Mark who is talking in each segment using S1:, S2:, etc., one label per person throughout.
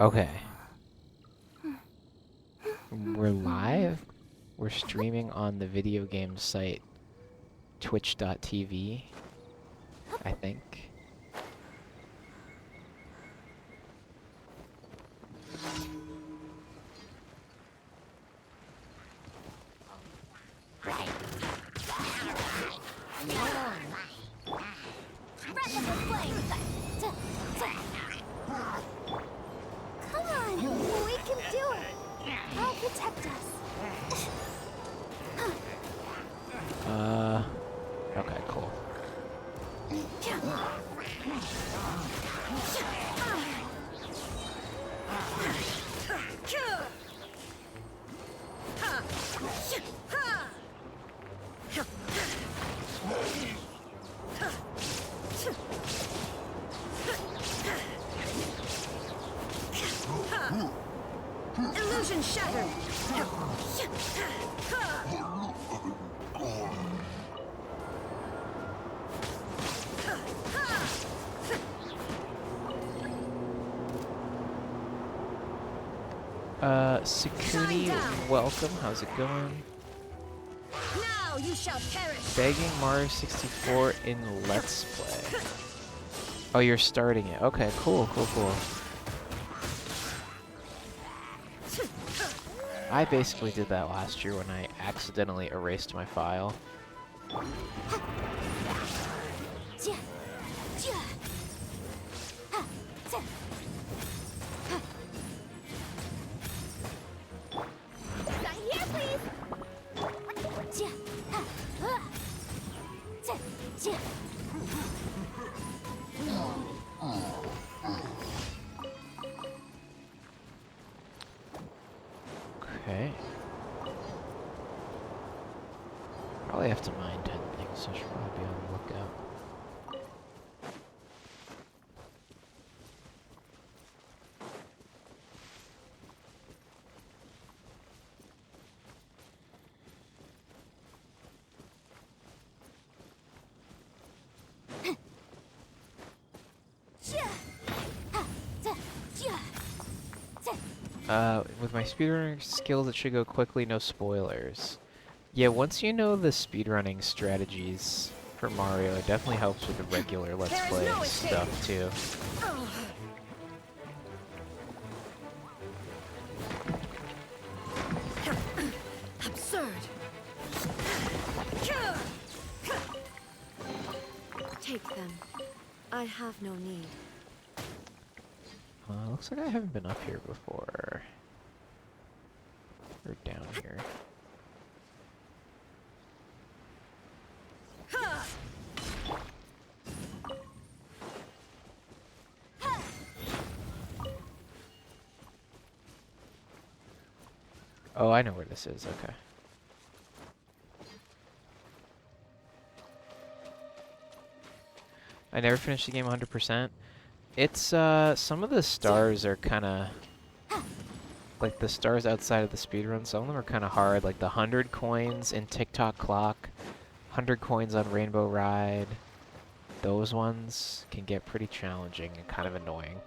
S1: Okay. We're live? We're streaming on the video game site twitch.tv, I think.
S2: Come on, we can do it. I'll protect us.
S1: Okay, cool.
S2: Illusion shattered.
S1: Sukuni, welcome. How's it going?
S2: Now you shall perish.
S1: Begging Mario 64 in Let's Play. Oh, you're starting it. Okay, cool. I basically did that last year when I accidentally erased my file.
S2: Right here, please.
S1: Okay. Probably have to mine 10 things, so I should probably be on the lookout. With my speedrunning skills, it should go quickly, no spoilers. Yeah, once you know the speedrunning strategies for Mario, it definitely helps with the regular Let's
S2: There is
S1: Play
S2: no escape.
S1: stuff, too.
S2: Absurd. Take them. I have no need.
S1: Looks like I haven't been up here before. Or down here. Oh, I know where this is, okay. I never finished the game 100%. It's, some of the stars are kinda... Like, the stars outside of the speedrun, some of them are kinda hard. Like, the 100 coins in TikTok Clock, 100 coins on Rainbow Ride. Those ones can get pretty challenging and kind of annoying.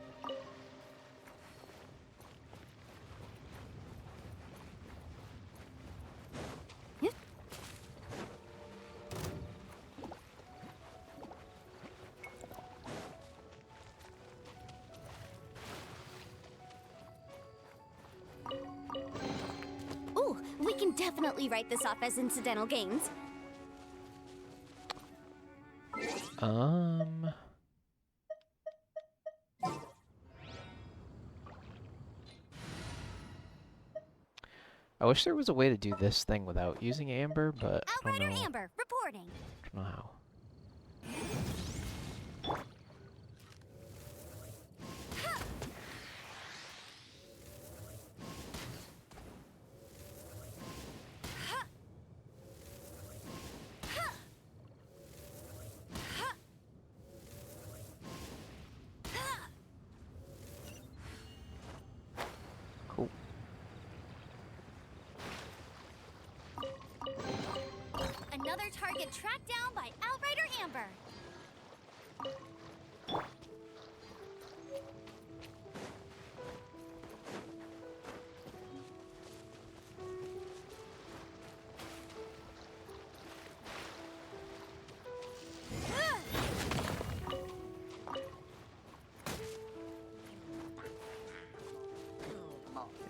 S2: Ooh, we can definitely write this off as incidental gains.
S1: I wish there was a way to do this thing without using Amber, but I don't
S2: Outrider
S1: know.
S2: Amber, reporting.
S1: I don't know how. Cool.
S2: Another target tracked down by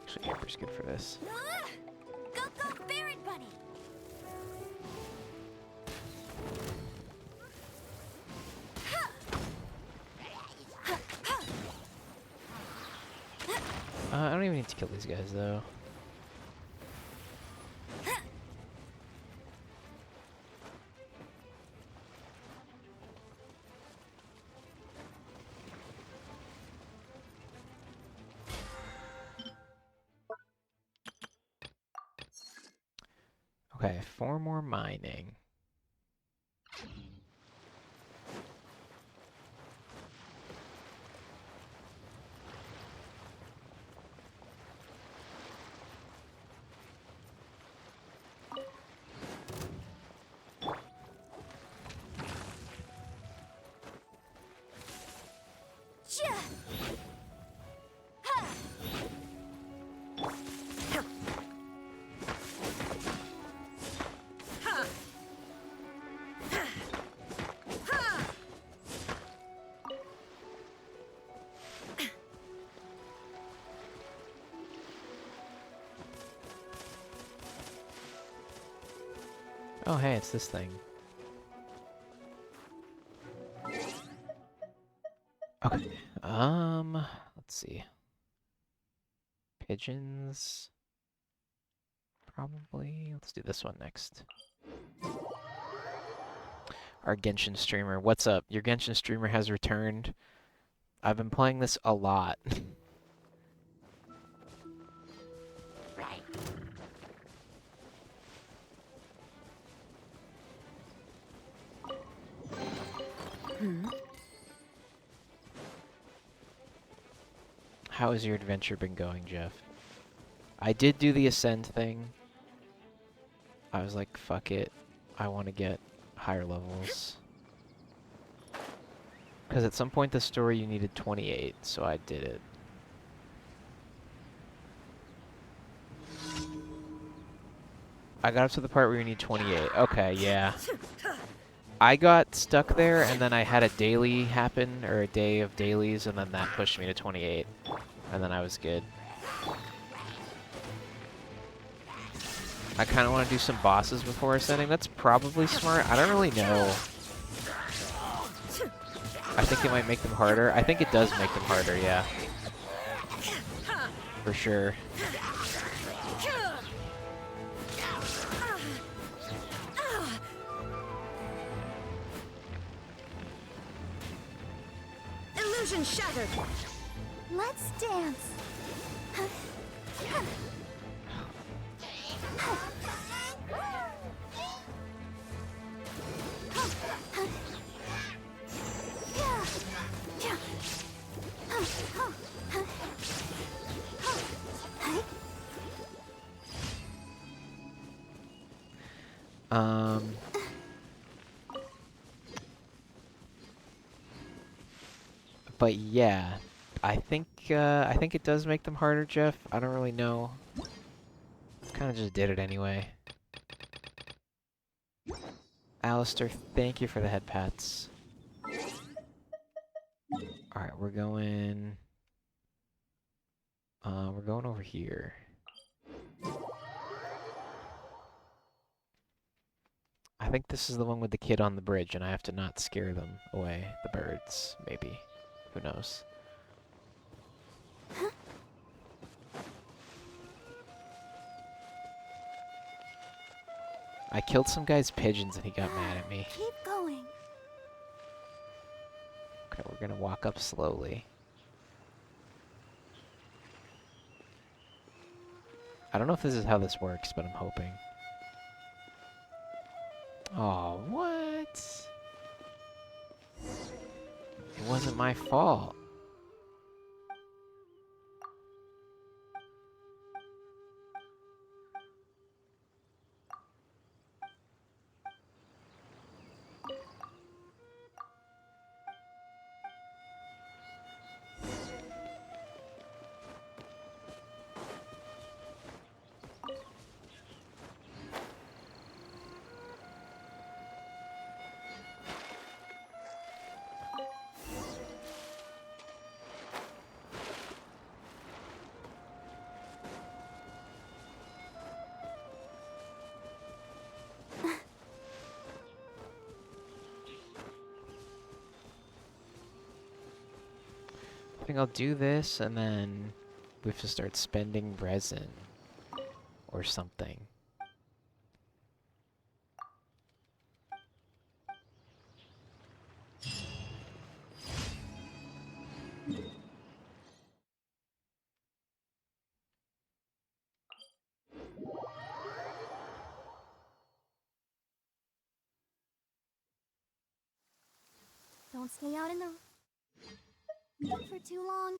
S1: Actually, Amber's good for this.
S2: Go, go, Barret Bunny!
S1: I don't even need to kill these guys, though. Okay, 4 more mining.
S2: Cha! Ha!
S1: Oh, hey, it's this thing. Okay. Let's see. Pigeons. Probably. Let's do this one next. Our Genshin streamer. What's up? Your Genshin streamer has returned. I've been playing this a lot. How has your adventure been going, Jeff? I did do the Ascend thing. I was like, fuck it. I want to get higher levels. Because at some point the story you needed 28, so I did it. I got up to the part where you need 28. Okay, yeah. I got stuck there, and then I had a daily happen, or a day of dailies, and then that pushed me to 28. And then I was good. I kind of want to do some bosses before ascending. That's probably smart. I don't really know. I think it might make them harder. I think it does make them harder, yeah. For sure.
S2: Illusion shattered. Let's dance.
S1: But yeah, I think it does make them harder, Jeff. I don't really know. Kind of just did it anyway. Alistair, thank you for the head pats. All right, we're going over here. I think this is the one with the kid on the bridge, and I have to not scare them away. The birds, maybe. Who knows? I killed some guy's pigeons and he got mad at me.
S2: Keep going.
S1: Okay, we're gonna walk up slowly. I don't know if this is how this works, but I'm hoping. Oh, what? It wasn't my fault. think I'll do this, and then we have to start spending resin or something.
S2: Don't stay out in the for too long.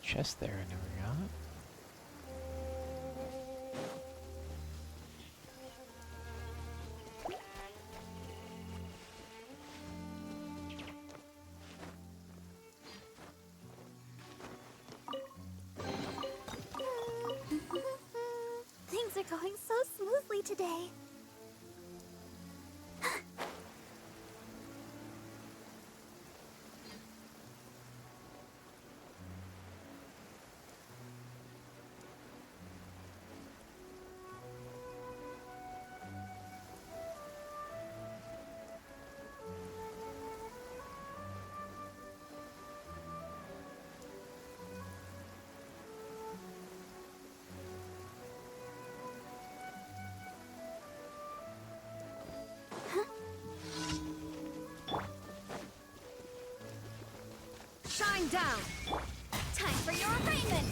S1: Chest there, I never got.
S2: Things are going so smoothly today.
S3: Shine down!
S2: Time for your arraignment!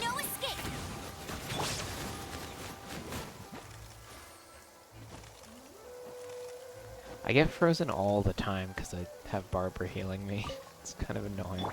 S2: No escape!
S1: I get frozen all the time because I have Barbara healing me. It's kind of annoying.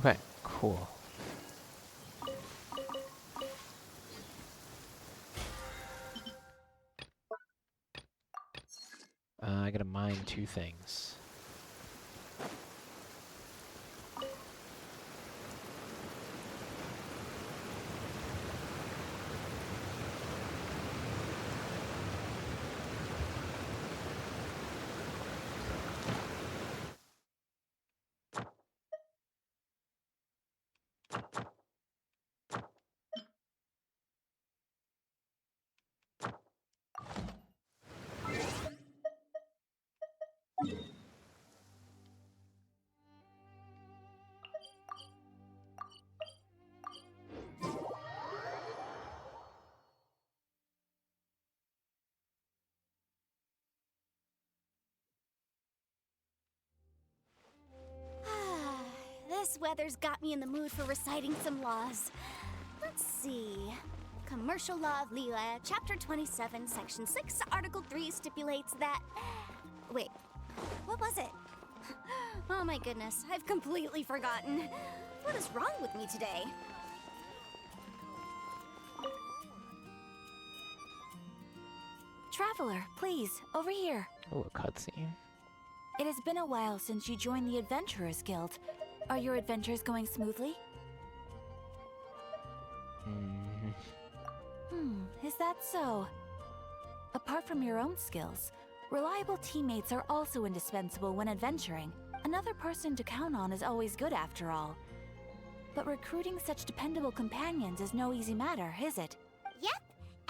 S1: Okay, cool. I gotta mine 2 things.
S2: This weather's got me in the mood for reciting some laws. Let's see. Commercial Law of Liyue, Chapter 27, Section 6, Article 3 stipulates that... Wait, what was it? Oh my goodness, I've completely forgotten. What is wrong with me today?
S3: Traveler, please, over here.
S1: Oh, a cutscene.
S3: It has been a while since you joined the Adventurers Guild. Are your adventures going smoothly? Is that so? Apart from your own skills, reliable teammates are also indispensable when adventuring. Another person to count on is always good after all. But recruiting such dependable companions is no easy matter, is it?
S2: Yep,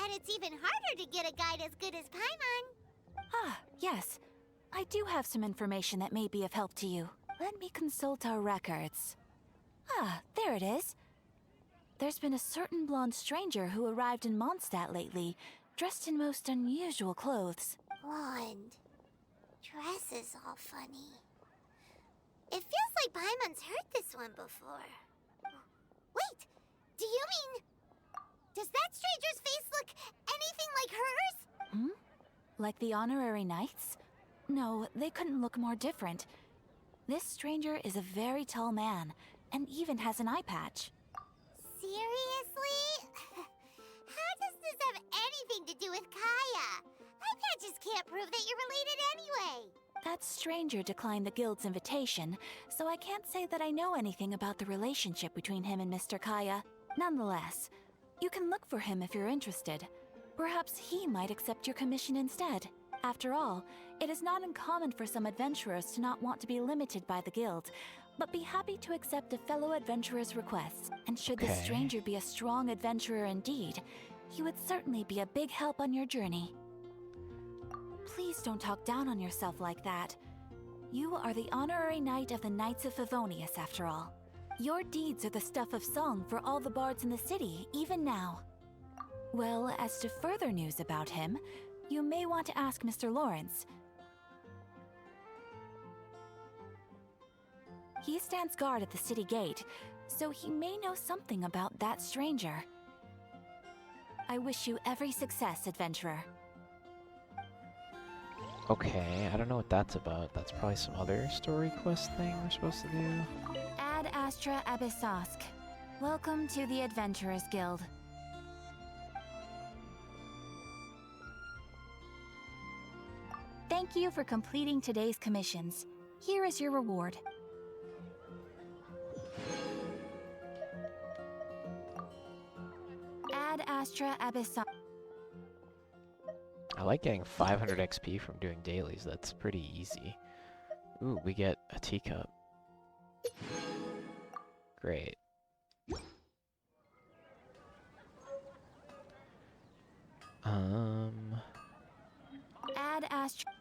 S2: and it's even harder to get a guide as good as Paimon.
S3: Ah, yes. I do have some information that may be of help to you. Let me consult our records. Ah, there it is. There's been a certain blonde stranger who arrived in Mondstadt lately, dressed in most unusual clothes.
S2: Blonde. Dress is all funny. It feels like Paimon's heard this one before. Wait, do you mean... Does that stranger's face look anything like hers?
S3: Like the honorary knights? No, they couldn't look more different. This stranger is a very tall man, and even has an eye patch.
S2: Seriously? How does this have anything to do with Kaya? Eye patches can't prove that you're related anyway.
S3: That stranger declined the guild's invitation, so I can't say that I know anything about the relationship between him and Mr. Kaya. Nonetheless, you can look for him if you're interested. Perhaps he might accept your commission instead. After all, it is not uncommon for some adventurers to not want to be limited by the guild, but be happy to accept a fellow adventurer's requests. And should the
S1: Okay.
S3: stranger be a strong adventurer indeed, he would certainly be a big help on your journey. Please don't talk down on yourself like that. You are the honorary knight of the Knights of Favonius, after all. Your deeds are the stuff of song for all the bards in the city, even now. Well, as to further news about him, you may want to ask Mr. Lawrence. He stands guard at the city gate, so he may know something about that stranger. I wish you every success, adventurer.
S1: Okay, I don't know what that's about. That's probably some other story quest thing we're supposed to do.
S3: Ad Astra Abyssosk. Welcome to the Adventurers Guild. Thank you for completing today's commissions. Here is your reward. Ad Astra Abyssosk.
S1: I like getting 500 XP from doing dailies. That's pretty easy. Ooh, we get a teacup. Great.
S3: Ad Astra.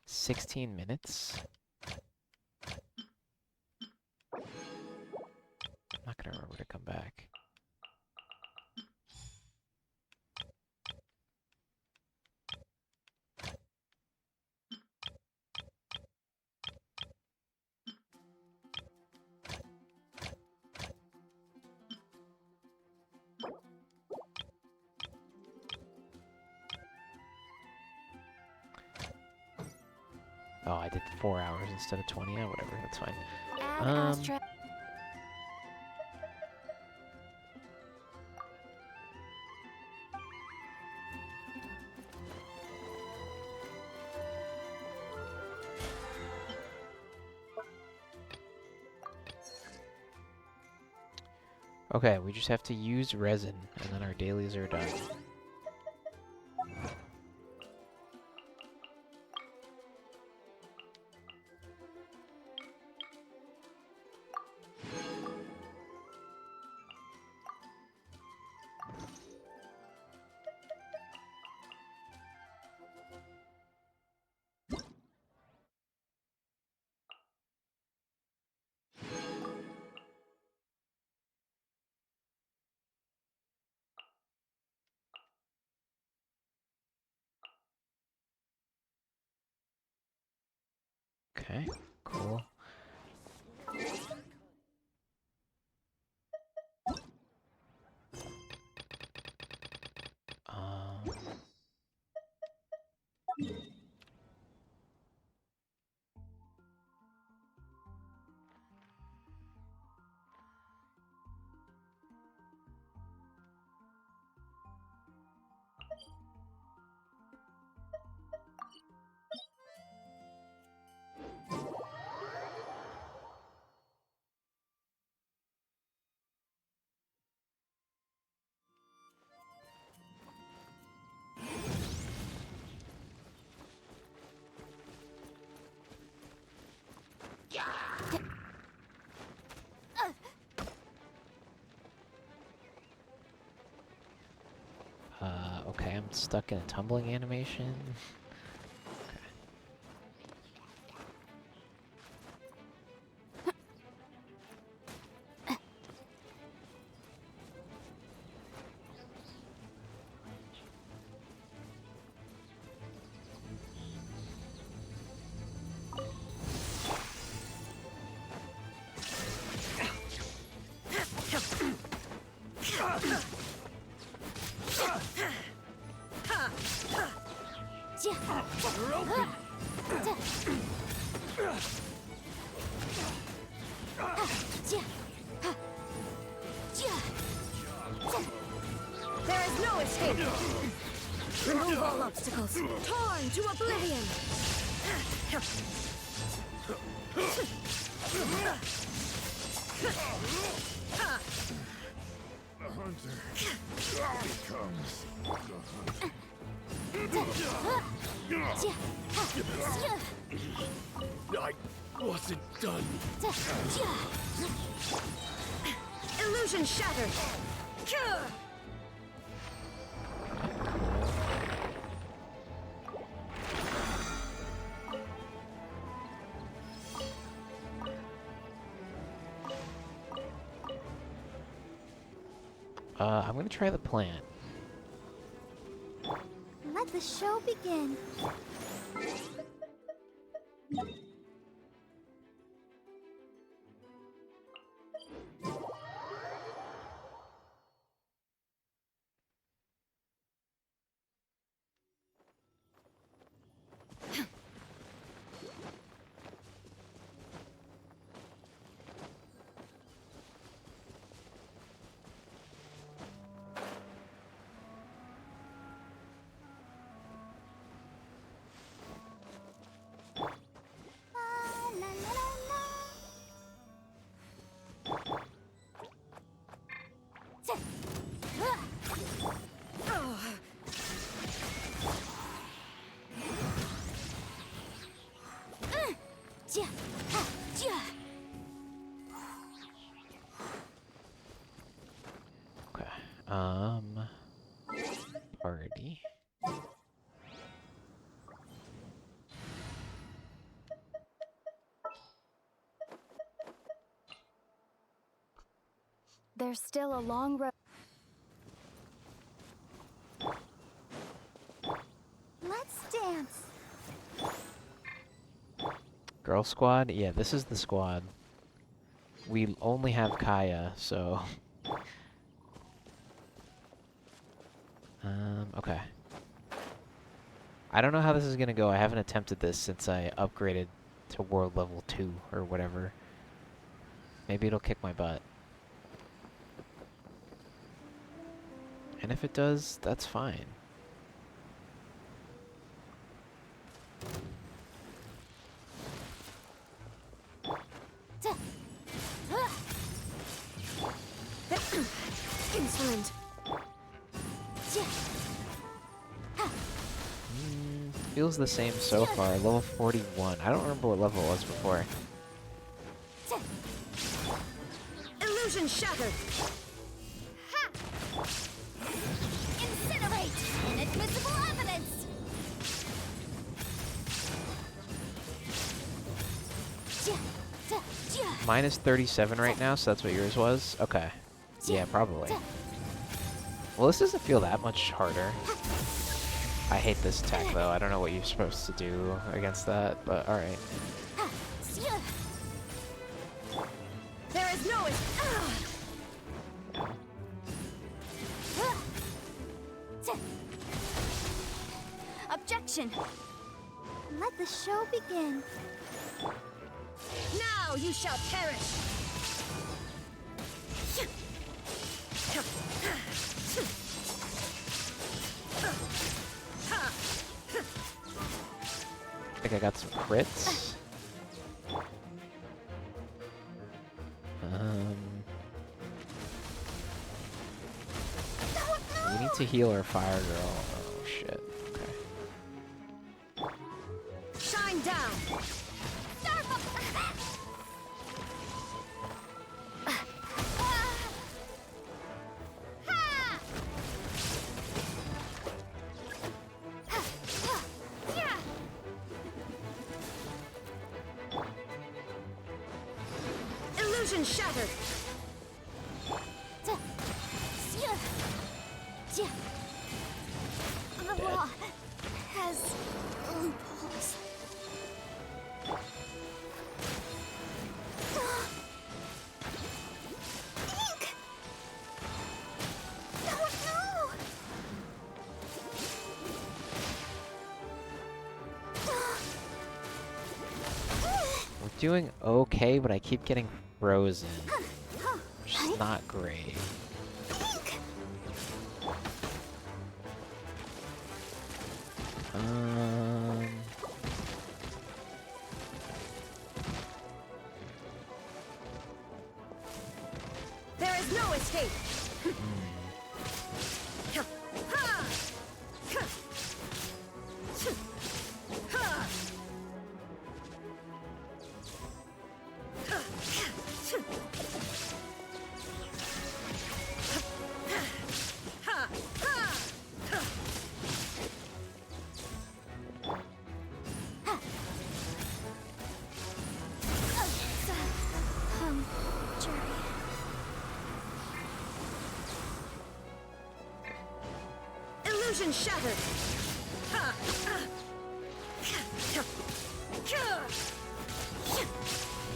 S1: 16 minutes? I'm not gonna remember to come back. Oh, I did 4 hours instead of 20. Yeah, whatever, that's fine.
S3: Ad Astra.
S1: Okay, we just have to use resin, and then our dailies are done. Okay, cool. Um, okay, I'm stuck in a tumbling animation.
S2: There is no escape! Remove all obstacles! Torn to oblivion!
S4: The hunter becomes I wasn't done.
S2: Illusion shattered!
S1: I'm gonna try the plant.
S2: Let the show begin. La, la, la, la.
S1: Okay. Party.
S2: There's still a long road. Let's dance.
S1: Girl squad? Yeah, this is the squad. We only have Kaya, so... okay. I don't know how this is gonna go. I haven't attempted this since I upgraded to world level 2 or whatever. Maybe it'll kick my butt. And if it does, that's fine.
S2: Insolent.
S1: Feels the same so far. Level 41. I don't remember what level it was before.
S2: Illusion shattered. Ha! Incinerate! Inadmissible evidence!
S1: Minus 37 right now, so that's what yours was? Okay. Yeah, probably. Well, this doesn't feel that much harder. I hate this tech, though. I don't know what you're supposed to do against that, but alright.
S2: There is no objection. Let the show begin. Now you shall perish.
S1: I think I got some crits. We need to heal our fire girl. Oh shit. Okay.
S2: Shine down. Illusion shattered. The law has loopholes. Ink! No, no!
S1: doing okay, but I keep getting frozen. Which is not great.
S3: There is no escape.
S2: Jerry.
S3: Illusion shattered.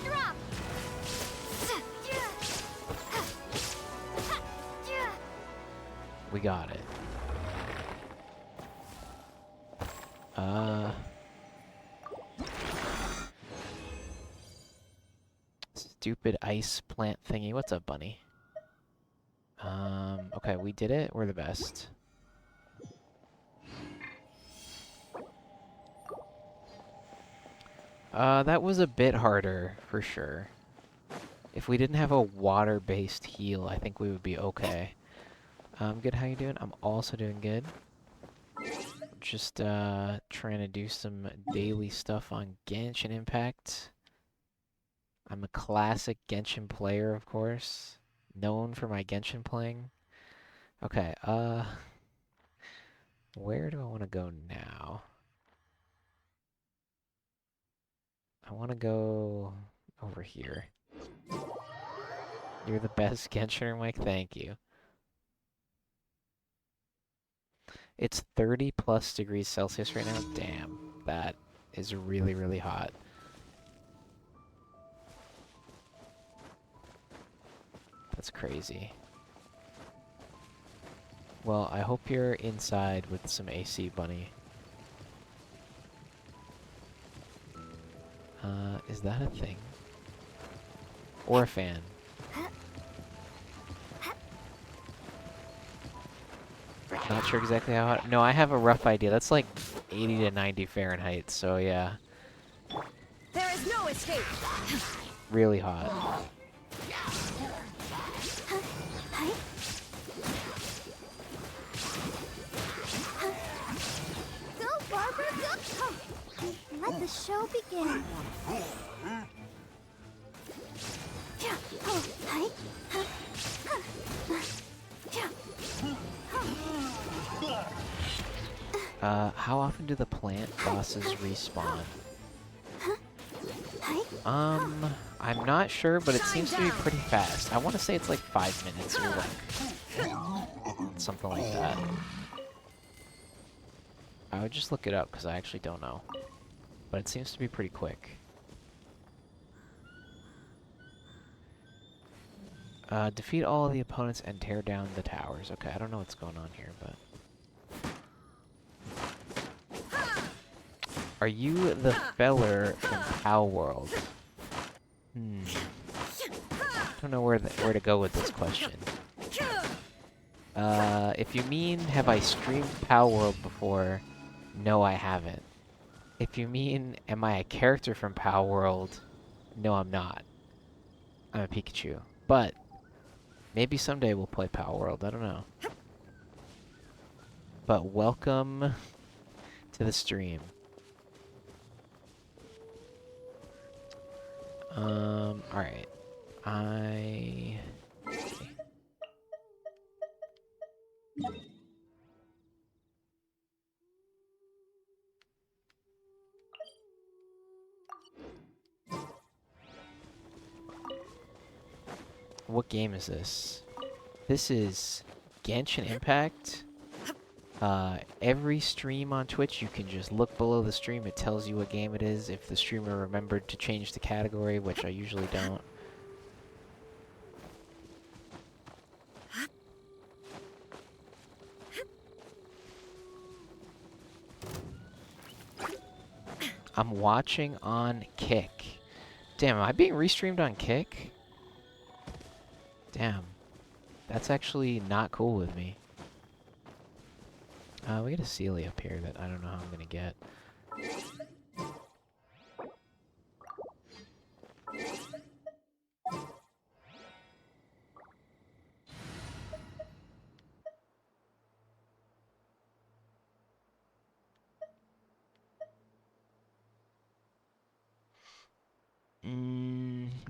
S2: Drop.
S1: We got it. Stupid ice plant thingy. What's up, bunny? Okay, we did it. We're the best. That was a bit harder, for sure. If we didn't have a water-based heal, I think we would be okay. Good, how you doing? I'm also doing good. Just, trying to do some daily stuff on Genshin Impact. I'm a classic Genshin player, of course. Known for my Genshin playing. Okay, where do I want to go now? I want to go over here. You're the best Genshin, Mike. Thank you. It's 30 plus degrees Celsius right now. Damn, that is really, really hot. That's crazy. Well, I hope you're inside with some AC, bunny. Is that a thing? Or a fan? Not sure exactly how hot. No, I have a rough idea. That's like 80 to 90 Fahrenheit, so yeah.
S3: There is no escape.
S1: Really hot.
S2: Go, Barbara, go! Let the show begin.
S1: How often do the plant bosses respawn? I'm not sure, but it seems to be pretty fast. I want to say it's like 5 minutes or like something like that. I would just look it up because I actually don't know. But it seems to be pretty quick. Defeat all of the opponents and tear down the towers. Okay, I don't know what's going on here, but... Are you the feller from Palworld? Don't know where to go with this question. If you mean, have I streamed Palworld before? No, I haven't. If you mean, am I a character from Palworld? No, I'm not. I'm a Pikachu. But, maybe someday we'll play Palworld, I don't know. But welcome to the stream. Alright. What game is this? This is Genshin Impact. Every stream on Twitch, you can just look below the stream. It tells you what game it is if the streamer remembered to change the category, which I usually don't. I'm watching on Kick. Damn, am I being restreamed on Kick? Damn. That's actually not cool with me. We got a Sealy up here that I don't know how I'm gonna get.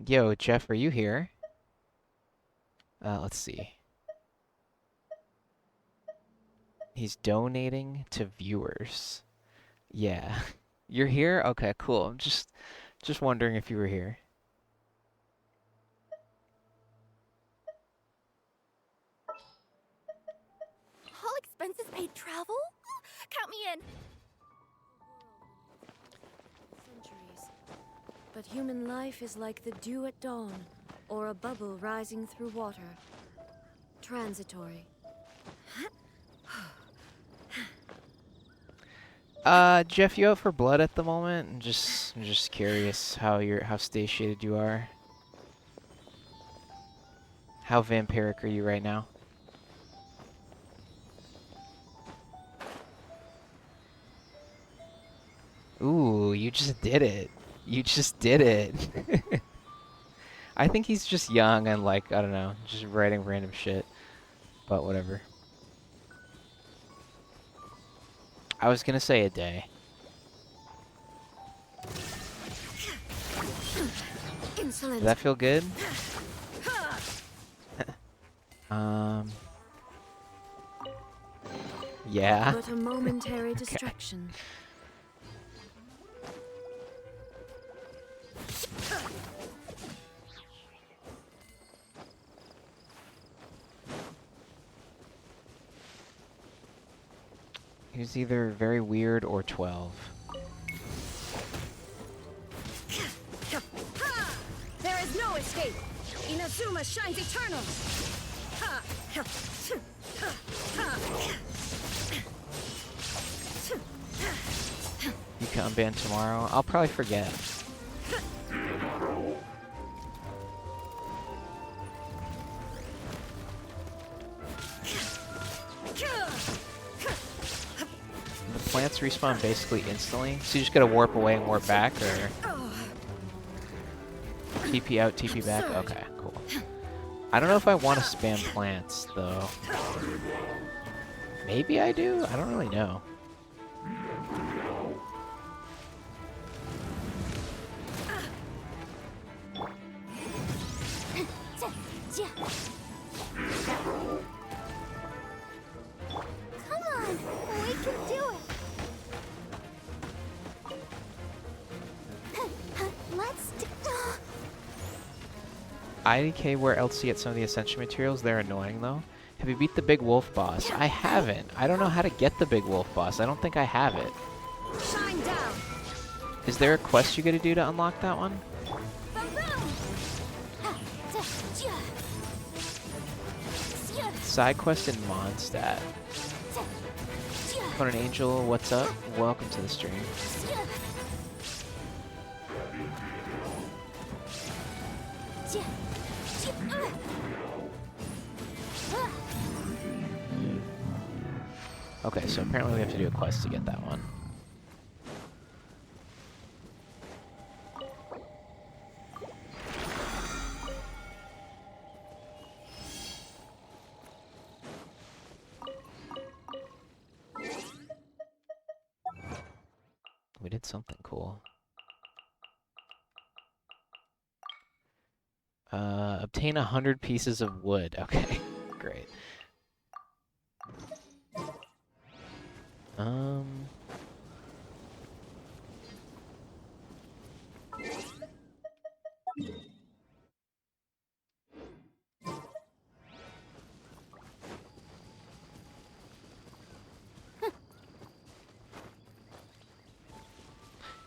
S1: Yo, Jeff, are you here? Let's see. He's donating to viewers. Yeah. You're here? Okay, cool. I'm just wondering if you were here.
S2: All expenses paid travel? Count me in.
S5: Centuries. But human life is like the dew at dawn, or a bubble rising through water. Transitory.
S1: Jeff, you out for blood at the moment? I'm just curious how satiated you are. How vampiric are you right now? Ooh, you just did it. You just did it. I think he's just young and like, I don't know, just writing random shit. But whatever. I was gonna say a day.
S5: Insolent.
S1: Does that feel good? Yeah.
S5: But a momentary distraction.
S1: He was either very weird or 12.
S5: There is no escape. Inazuma shines eternal.
S1: You can unban tomorrow. I'll probably forget. The plants respawn basically instantly, so you just gotta warp away and warp back, or TP out, TP back. Okay, cool. I don't know if I want to spam plants though. Maybe I do. I don't really know.
S2: Come on, we can do it. Let's do.
S1: IDK wear LC at some of the Ascension materials. They're annoying though. Have you beat the big wolf boss? I haven't. I don't know how to get the big wolf boss. I don't think I have it.
S5: Shine down.
S1: Is there a quest you gotta do to unlock that one? Side quest in Mondstadt. What an angel, what's up? Welcome to the stream. Okay, so apparently we have to do a quest to get that one. We did something cool. Obtain 100 pieces of wood. Okay, great.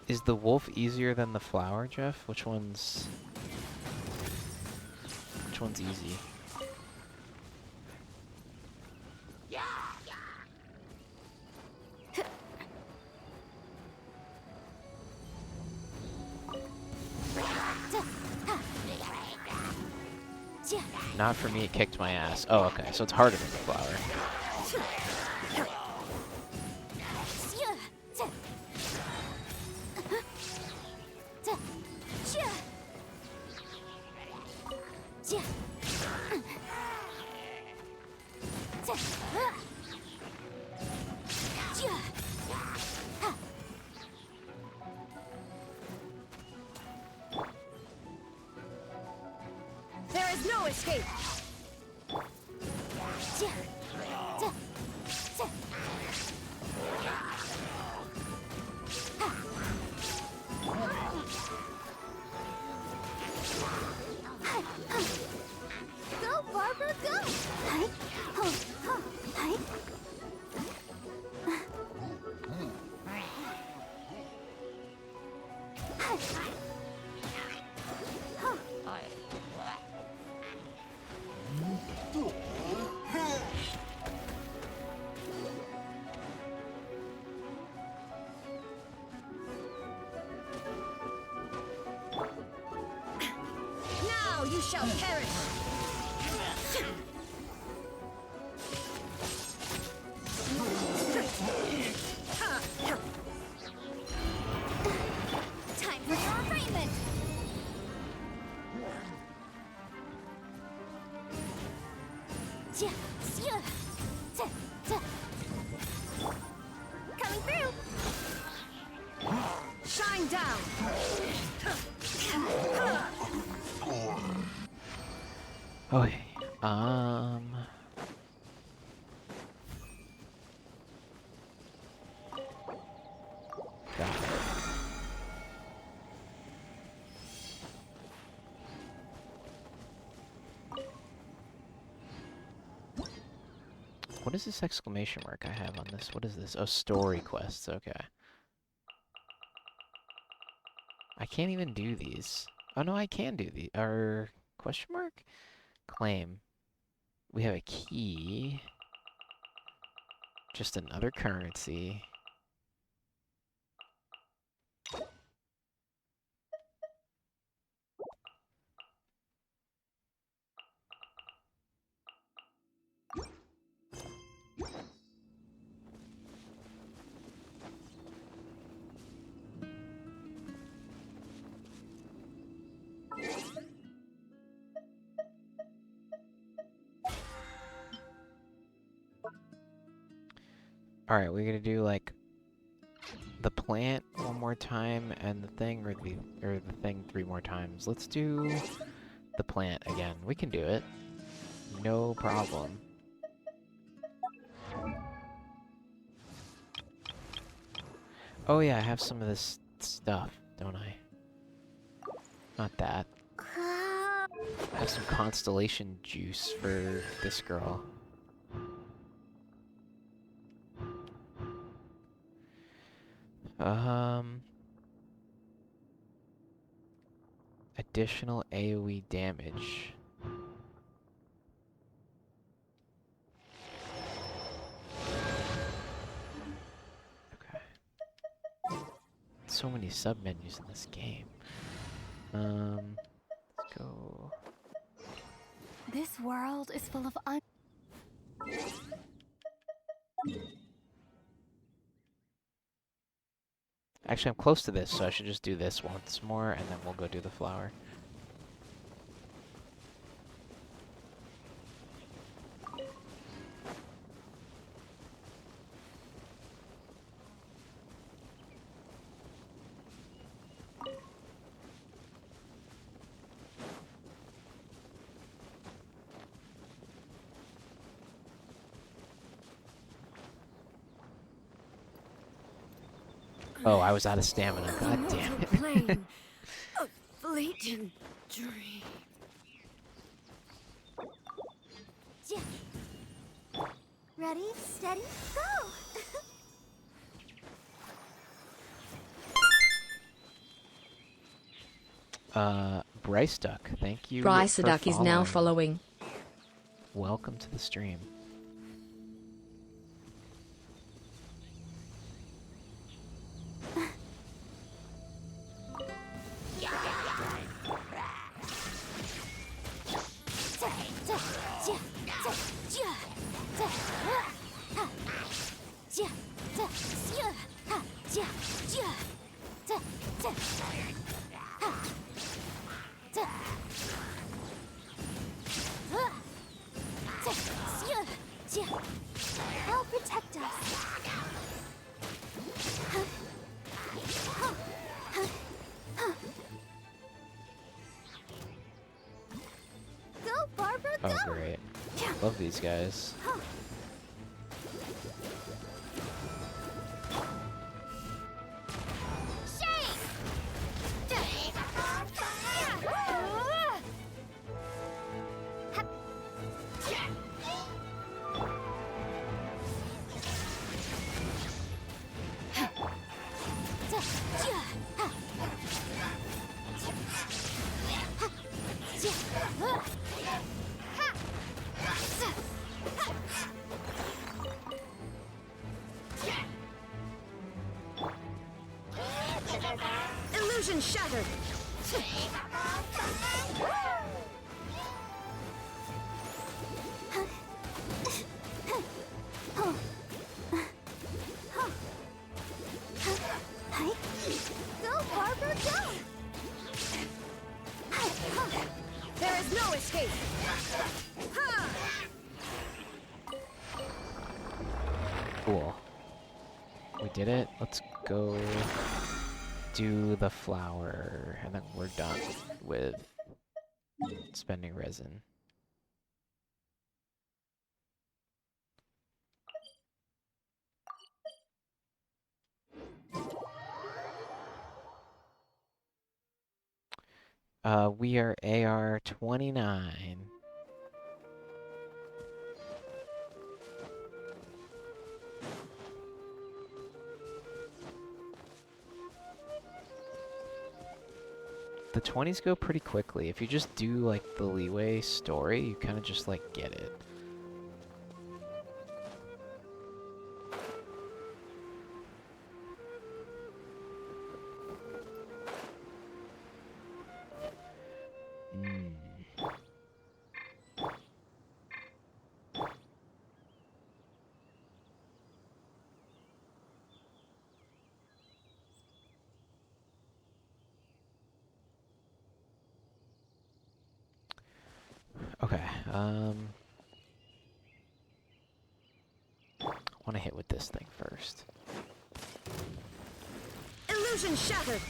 S1: Is the wolf easier than the flower, Jeff? Which one's easy? Not for me, it kicked my ass. Oh, okay, so it's harder than the flower.
S5: There is no escape.
S2: Go, Barbara, go! Hi. Oh, oh, hi.
S5: Now you shall perish.
S2: Time for your arraignment! Coming through!
S5: Shine down.
S1: Okay. Got it. What is this exclamation mark I have on this? What is this? Oh, story quests. Okay. I can't even do these. Oh no, I can do the question mark? Claim. We have a key. Just another currency. Alright, we're gonna do like the plant one more time and the thing, or the thing 3 more times. Let's do the plant again. We can do it. No problem. Oh yeah, I have some of this stuff, don't I? Not that. I have some constellation juice for this girl. Additional AoE damage. Okay. So many sub-menus in this game. Let's go.
S3: This world is full of
S1: Actually, I'm close to this, so I should just do this once more, and then we'll go do the flower. Oh, I was out of stamina. God damn it.
S5: Plain, a fleeting dream.
S2: Ready, steady, go!
S1: Bryce Duck, thank you.
S6: Bryce
S1: for
S6: Duck is now following.
S1: Welcome to the stream.
S2: I'll protect us. Go, Barbara, go!
S1: Oh, great. Love these guys.
S5: Illusion shattered!
S2: Go, Barbara, go!
S5: There is no escape! Ha!
S1: Cool. We did it. Let's go do the flower, and then we're done with spending resin. We are AR 29. The 20s go pretty quickly. If you just do like the Leeway story, you kind of just like get it. Okay, I want to hit with this thing first.
S5: Illusion shattered!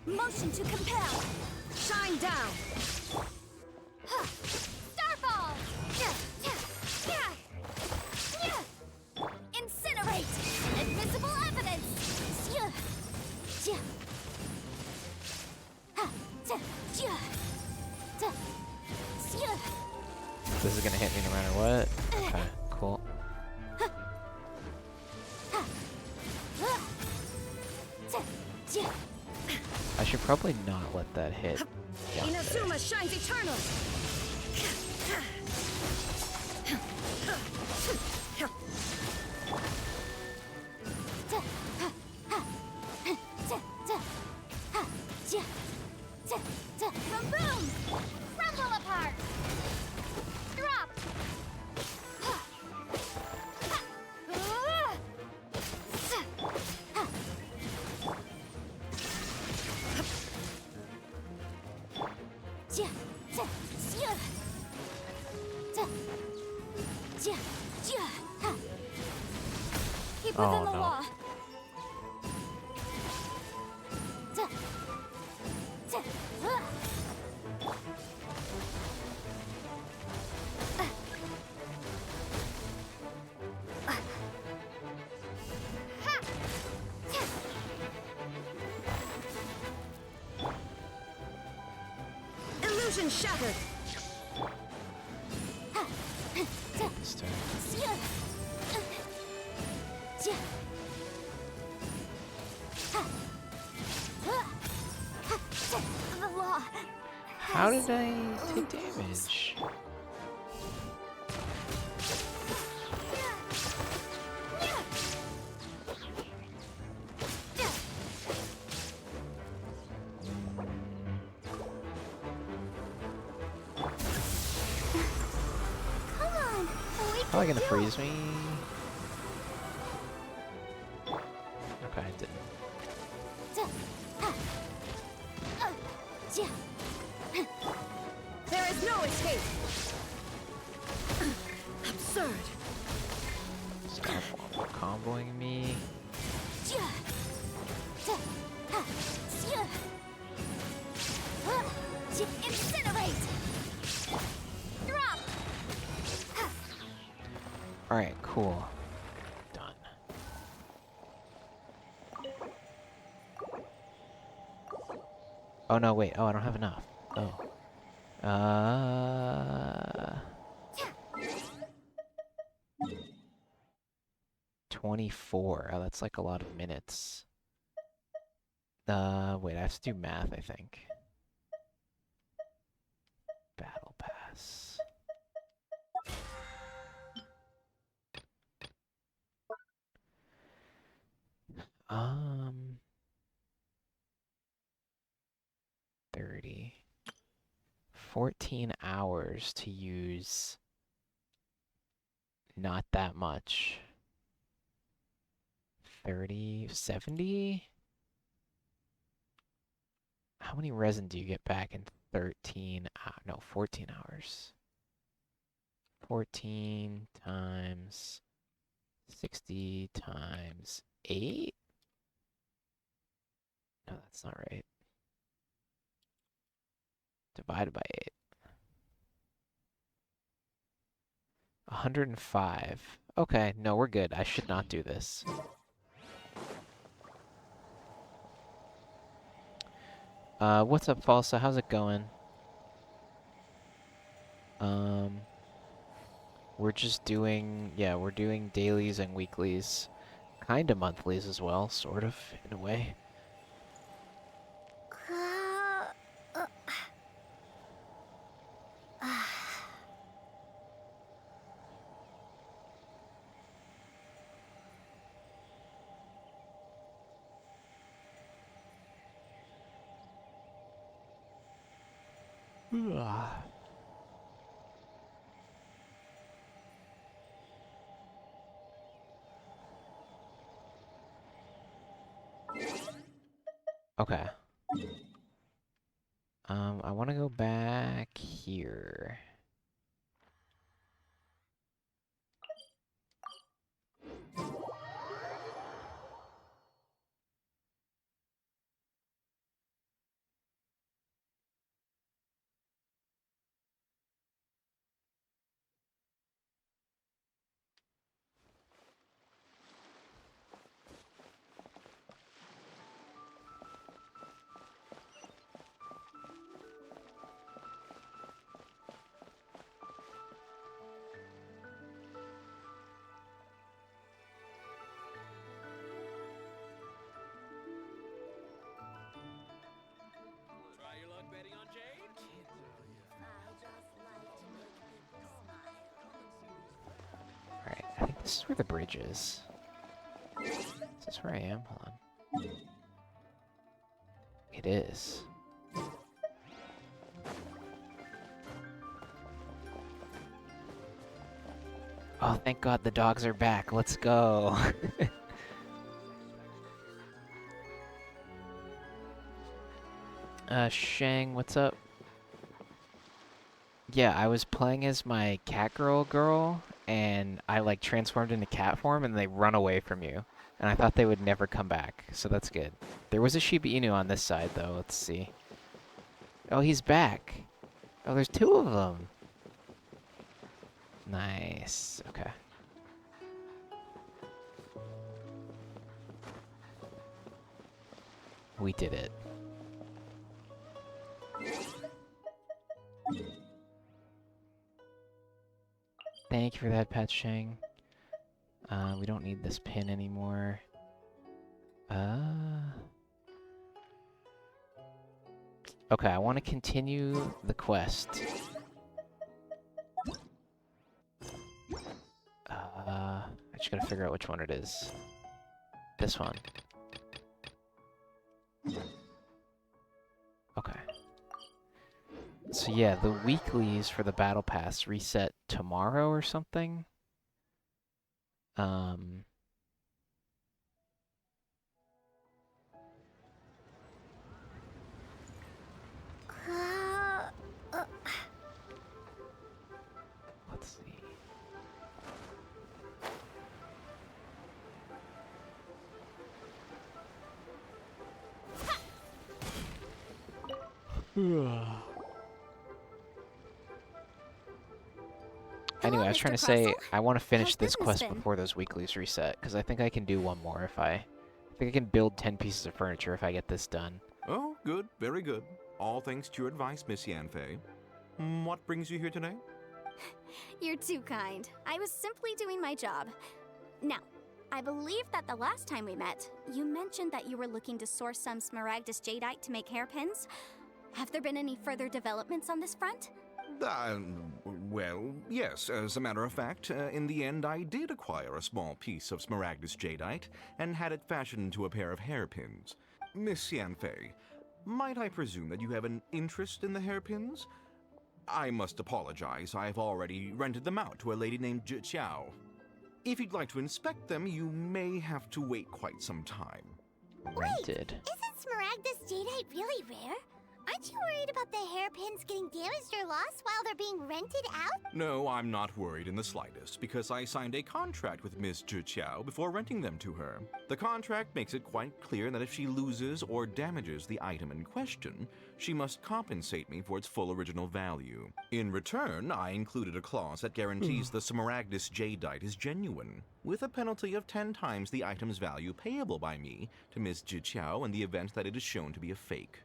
S2: Motion to compel.
S5: Shine down!
S2: Starfall! Incinerate! Invisible evidence!
S1: This is gonna hit me no matter what. Okay, cool. I should probably not let that hit. down there.
S5: Inazuma shines eternal!
S2: Boom! Crumble apart! Drop! Keep
S1: Oh,
S2: within the
S1: no.
S2: law.
S5: Illusion shattered!
S1: This turn.
S2: The law.
S1: How did I take damage? Probably gonna freeze me. Okay, I didn't.
S5: There is no escape! Absurd!
S1: Stop comboing me.
S2: Incinerate! Drop!
S1: Alright, cool. Done. Oh no, wait. Oh, I don't have enough. Oh. 24. Oh, that's like a lot of minutes. Wait, I have to do math, I think. Battle Pass. Um, 30. 14 hours to use. Not that much. 30, 70? How many resin do you get back in 13? No, 14 hours. 14 times 60 times 8? No, that's not right. Divided by 8. 105. Okay, no, we're good. I should not do this. What's up, Falsa? How's it going? We're just doing, yeah, we're doing dailies and weeklies. Kinda monthlies as well, sort of, in a way. Okay. I want to go back here.
S4: Try your luck betting on Jade?
S1: Alright, I think this is where the bridge is. Is this where I am? Hold on. It is. Oh, thank God the dogs are back. Let's go. Shang, what's up? Yeah, I was playing as my cat girl, and I like transformed into cat form, and they run away from you. And I thought they would never come back, so that's good. There was a Shiba Inu on this side, though. Let's see. Oh, he's back. Oh, there's 2 of them. Nice. Okay. We did it. Thank you for that, Pat Shang. We don't need this pin anymore. Okay, I want to continue the quest. I just gotta figure out which one it is. This one. Okay. So yeah, the weeklies for the battle pass reset tomorrow or something. Um,
S2: Uh, uh,
S1: let's see. Anyway, I was
S2: Mr.
S1: trying to say
S2: Crossell?
S1: I want to finish
S2: How's
S1: this
S2: business
S1: quest
S2: been?
S1: before those weeklies reset, because I think I can do one more if I think I can build 10 pieces of furniture if I get this done.
S6: Oh, good, very good. All thanks to your advice, Miss Yanfei. What brings you here today?
S2: You're too kind. I was simply doing my job. Now, I believe that the last time we met, you mentioned that you were looking to source some Smaragdus jadeite to make hairpins. Have there been any further developments on this front?
S6: Well, yes. As a matter of fact, in the end, I did acquire a small piece of Smaragdus jadeite and had it fashioned into a pair of hairpins. Miss Yanfei, might I presume that you have an interest in the hairpins? I must apologize. I've already rented them out to a lady named Zhi Qiao. If you'd like to inspect them, you may have to wait quite some time.
S1: Rented.
S2: Isn't Smaragdus jadeite really rare? Aren't you worried about the hairpins getting damaged or lost while they're being rented out?
S6: No, I'm not worried in the slightest, because I signed a contract with Miss Zhi Qiao before renting them to her. The contract makes it quite clear that if she loses or damages the item in question, she must compensate me for its full original value. In return, I included a clause that guarantees the Smaragdus jadeite is genuine, with a penalty of 10 times the item's value payable by me to Miss Zhi Qiao in the event that it is shown to be a fake.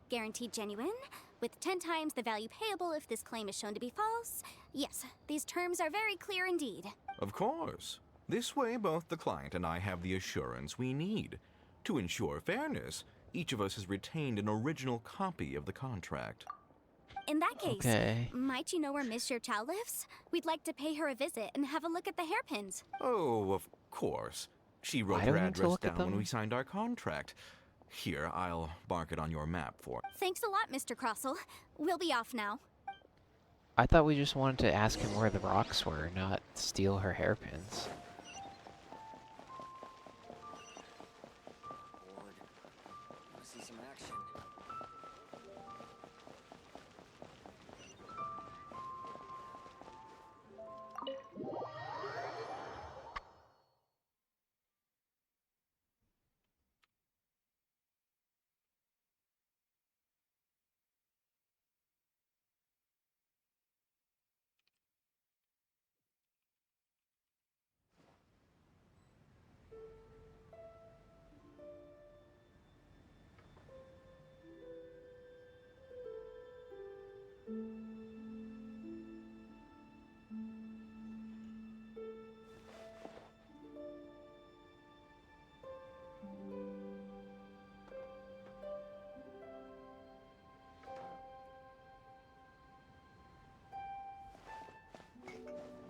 S2: Guaranteed genuine, with 10 times the value payable if this claim is shown to be false. Yes, these terms are very clear indeed.
S6: Of course. This way, both the client and I have the assurance we need. To ensure fairness, each of us has retained an original copy of the contract.
S2: In that case,
S1: Okay.
S2: might you know where Miss Chow lives? We'd like to pay her a visit and have a look at the hairpins.
S6: Oh, of course. She wrote
S1: I don't
S6: her
S1: need to
S6: address
S1: look at
S6: down when
S1: them.
S6: we signed our contract. Here, I'll mark it on your map for.
S2: Thanks a lot, Mr. Crossell. We'll be off now.
S1: I thought we just wanted to ask him where the rocks were, not steal her hairpins.
S4: Bored. Want to see some action?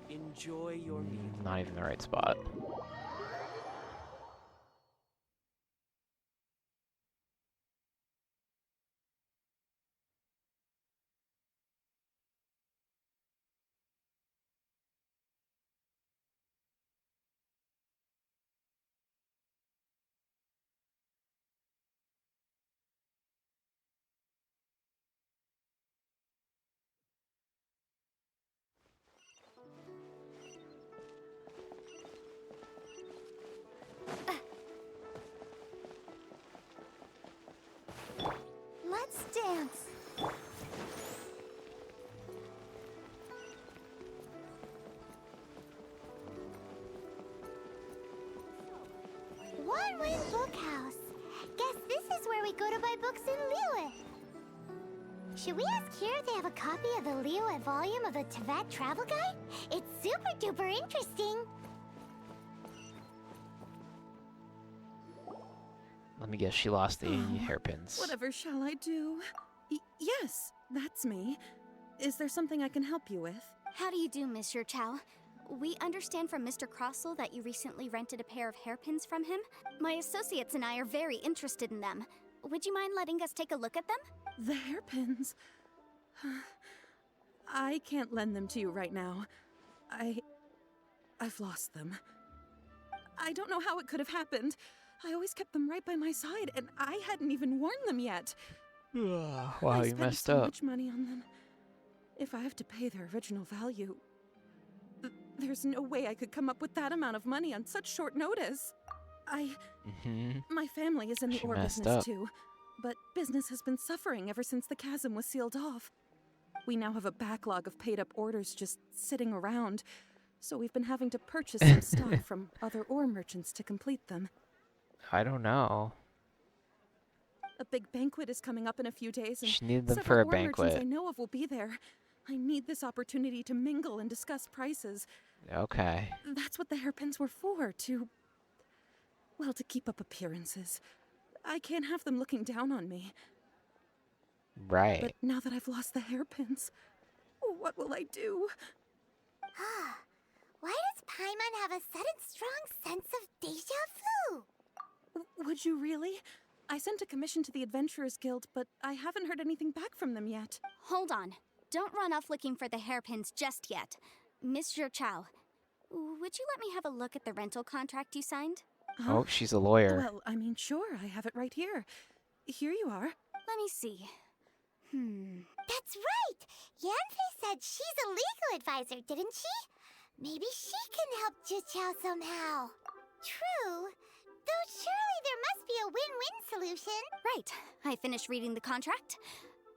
S4: Enjoy your meal.
S1: Not even the right spot.
S2: Let's dance. One Wind Bookhouse. Guess this is where we go to buy books in Liyue. Should we ask here if they have a copy of the Liyue volume of the Teyvat Travel Guide? It's super duper interesting.
S1: Let me guess, she lost the hairpins.
S7: Whatever shall I do? Yes, that's me. Is there something I can help you with?
S2: How do you do, Monsieur Chow? We understand from Mr. Crossell that you recently rented a pair of hairpins from him. My associates and I are very interested in them. Would you mind letting us take a look at them?
S7: The hairpins. I can't lend them to you right now. I've lost them. I don't know how it could have happened. I always kept them right by my side, and I hadn't even worn them yet.
S1: Wow,
S7: I
S1: you
S7: spent
S1: messed
S7: so
S1: up.
S7: much money on them. If I have to pay their original value, there's no way I could come up with that amount of money on such short notice. My family is in the
S1: She
S7: ore
S1: messed
S7: business
S1: up.
S7: too, but business has been suffering ever since the chasm was sealed off. We now have a backlog of paid-up orders just sitting around, so we've been having to purchase some stock from other ore merchants to complete them.
S1: I don't know.
S7: A big banquet is coming up in a few days, and
S1: She needed them
S7: several
S1: for a
S7: ore merchants I
S1: banquet.
S7: know of will be there. I need this opportunity to mingle and discuss prices.
S1: Okay.
S7: That's what the hairpins were for, well, to keep up appearances. I can't have them looking down on me.
S1: Right.
S7: But now that I've lost the hairpins, what will I do?
S2: Why does Paimon have a sudden strong sense of deja vu?
S7: Would you really? I sent a commission to the Adventurers Guild, but I haven't heard anything back from them yet.
S2: Hold on. Don't run off looking for the hairpins just yet. Mr. Chow, would you let me have a look at the rental contract you signed?
S7: Huh?
S1: Oh, she's a lawyer.
S7: Well, I mean, sure, I have it right here. Here you are.
S2: Let me see. That's right! Yanfei said she's a legal advisor, didn't she? Maybe she can help Juqiao somehow. True. Though surely there must be a win-win solution. Right. I finished reading the contract.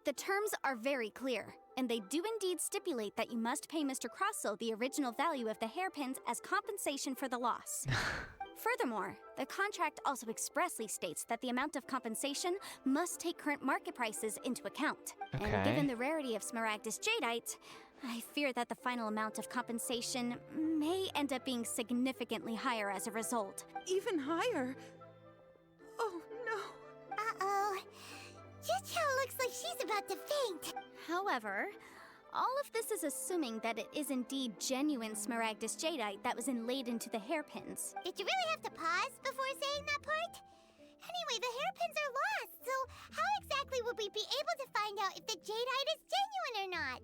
S2: The terms are very clear, and they do indeed stipulate that you must pay Mr. Crossell the original value of the hairpins as compensation for the loss. Furthermore, the contract also expressly states that the amount of compensation must take current market prices into account. And
S1: Okay.
S2: given the rarity of Smaragdus jadeite, I fear that the final amount of compensation may end up being significantly higher as a result.
S7: Even higher. Oh, no.
S2: Uh-oh. Juqiao looks like she's about to faint. However, all of this is assuming that it is indeed genuine Smaragdus jadeite that was inlaid into the hairpins. Did you really have to pause before saying that part? Anyway, the hairpins are lost, so how exactly would we be able to find out if the jadeite is genuine or not?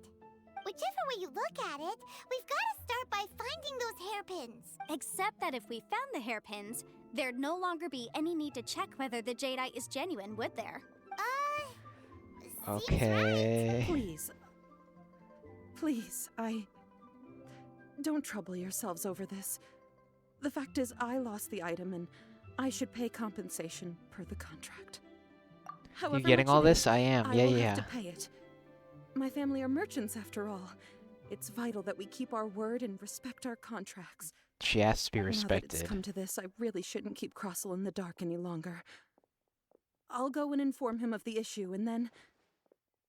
S2: Whichever way you look at it, we've got to start by finding those hairpins. Except that if we found the hairpins, there'd no longer be any need to check whether the jadeite is genuine, would there? Seems right.
S1: Okay.
S7: Please, don't trouble yourselves over this. The fact is, I lost the item, and I should pay compensation per the contract. However
S1: You getting
S7: much
S1: all
S7: it
S1: this?
S7: is,
S1: I am.
S7: I
S1: Yeah,
S7: will
S1: yeah.
S7: have to pay it. My family are merchants, after all. It's vital that we keep our word and respect our contracts.
S1: She has to be
S7: Now that it's
S1: respected.
S7: come to this, I really shouldn't keep Crossell in the dark any longer. I'll go and inform him of the issue, and then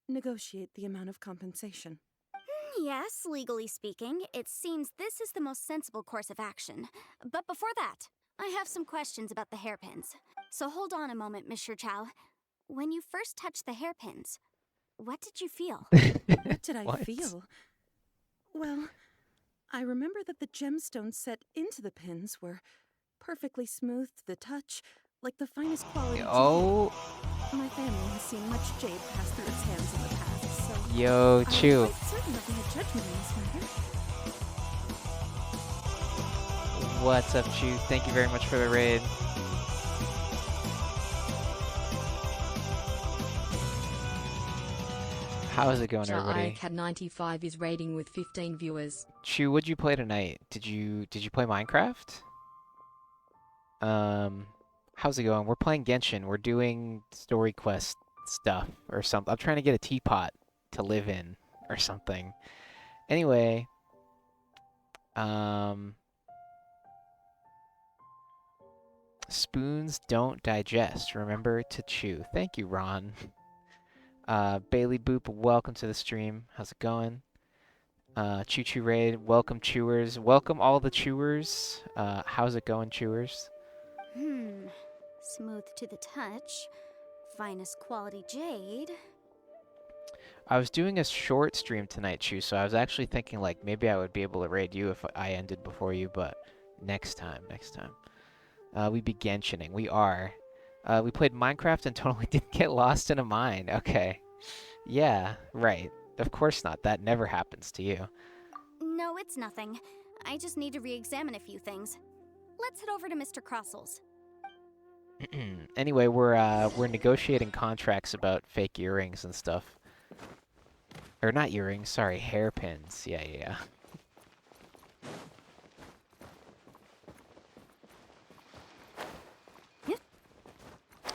S7: negotiate the amount of compensation.
S2: Yes, legally speaking, it seems this is the most sensible course of action. But before that, I have some questions about the hairpins. So hold on a moment, Mr. Chow. When you first touched the hairpins, what did you feel?
S7: What did I
S1: What?
S7: feel? Well, I remember that the gemstones set into the pins were perfectly smooth to the touch, like the finest quality jade.
S1: Oh,
S7: My family has seen much jade pass through its hands in the past, so
S1: yo, Chew.
S7: I'm quite certain of my judgment in this matter.
S1: What's up, Chew? Thank you very much for the raid. How's it going, everybody?
S8: ICAD95 is rating with 15 viewers.
S1: Chew, what'd you play tonight? Did you play Minecraft? How's it going? We're playing Genshin. We're doing story quest stuff or something. I'm trying to get a teapot to live in or something. Anyway, spoons don't digest. Remember to chew. Thank you, Ron. Bailey Boop, welcome to the stream. How's it going? Choo Choo Raid, welcome chewers. Welcome all the chewers. How's it going, chewers?
S2: Smooth to the touch. Finest quality jade.
S1: I was doing a short stream tonight, Chew, so I was actually thinking like maybe I would be able to raid you if I ended before you, but next time. We be Genshining. We are. We played Minecraft and totally didn't get lost in a mine. Okay. Yeah, right. Of course not. That never happens to you.
S2: No, it's nothing. I just need to re-examine a few things. let's head over to Mr. Crossel's.
S1: Anyway, we're negotiating contracts about fake earrings and stuff. Or not earrings, sorry, hairpins. Yeah.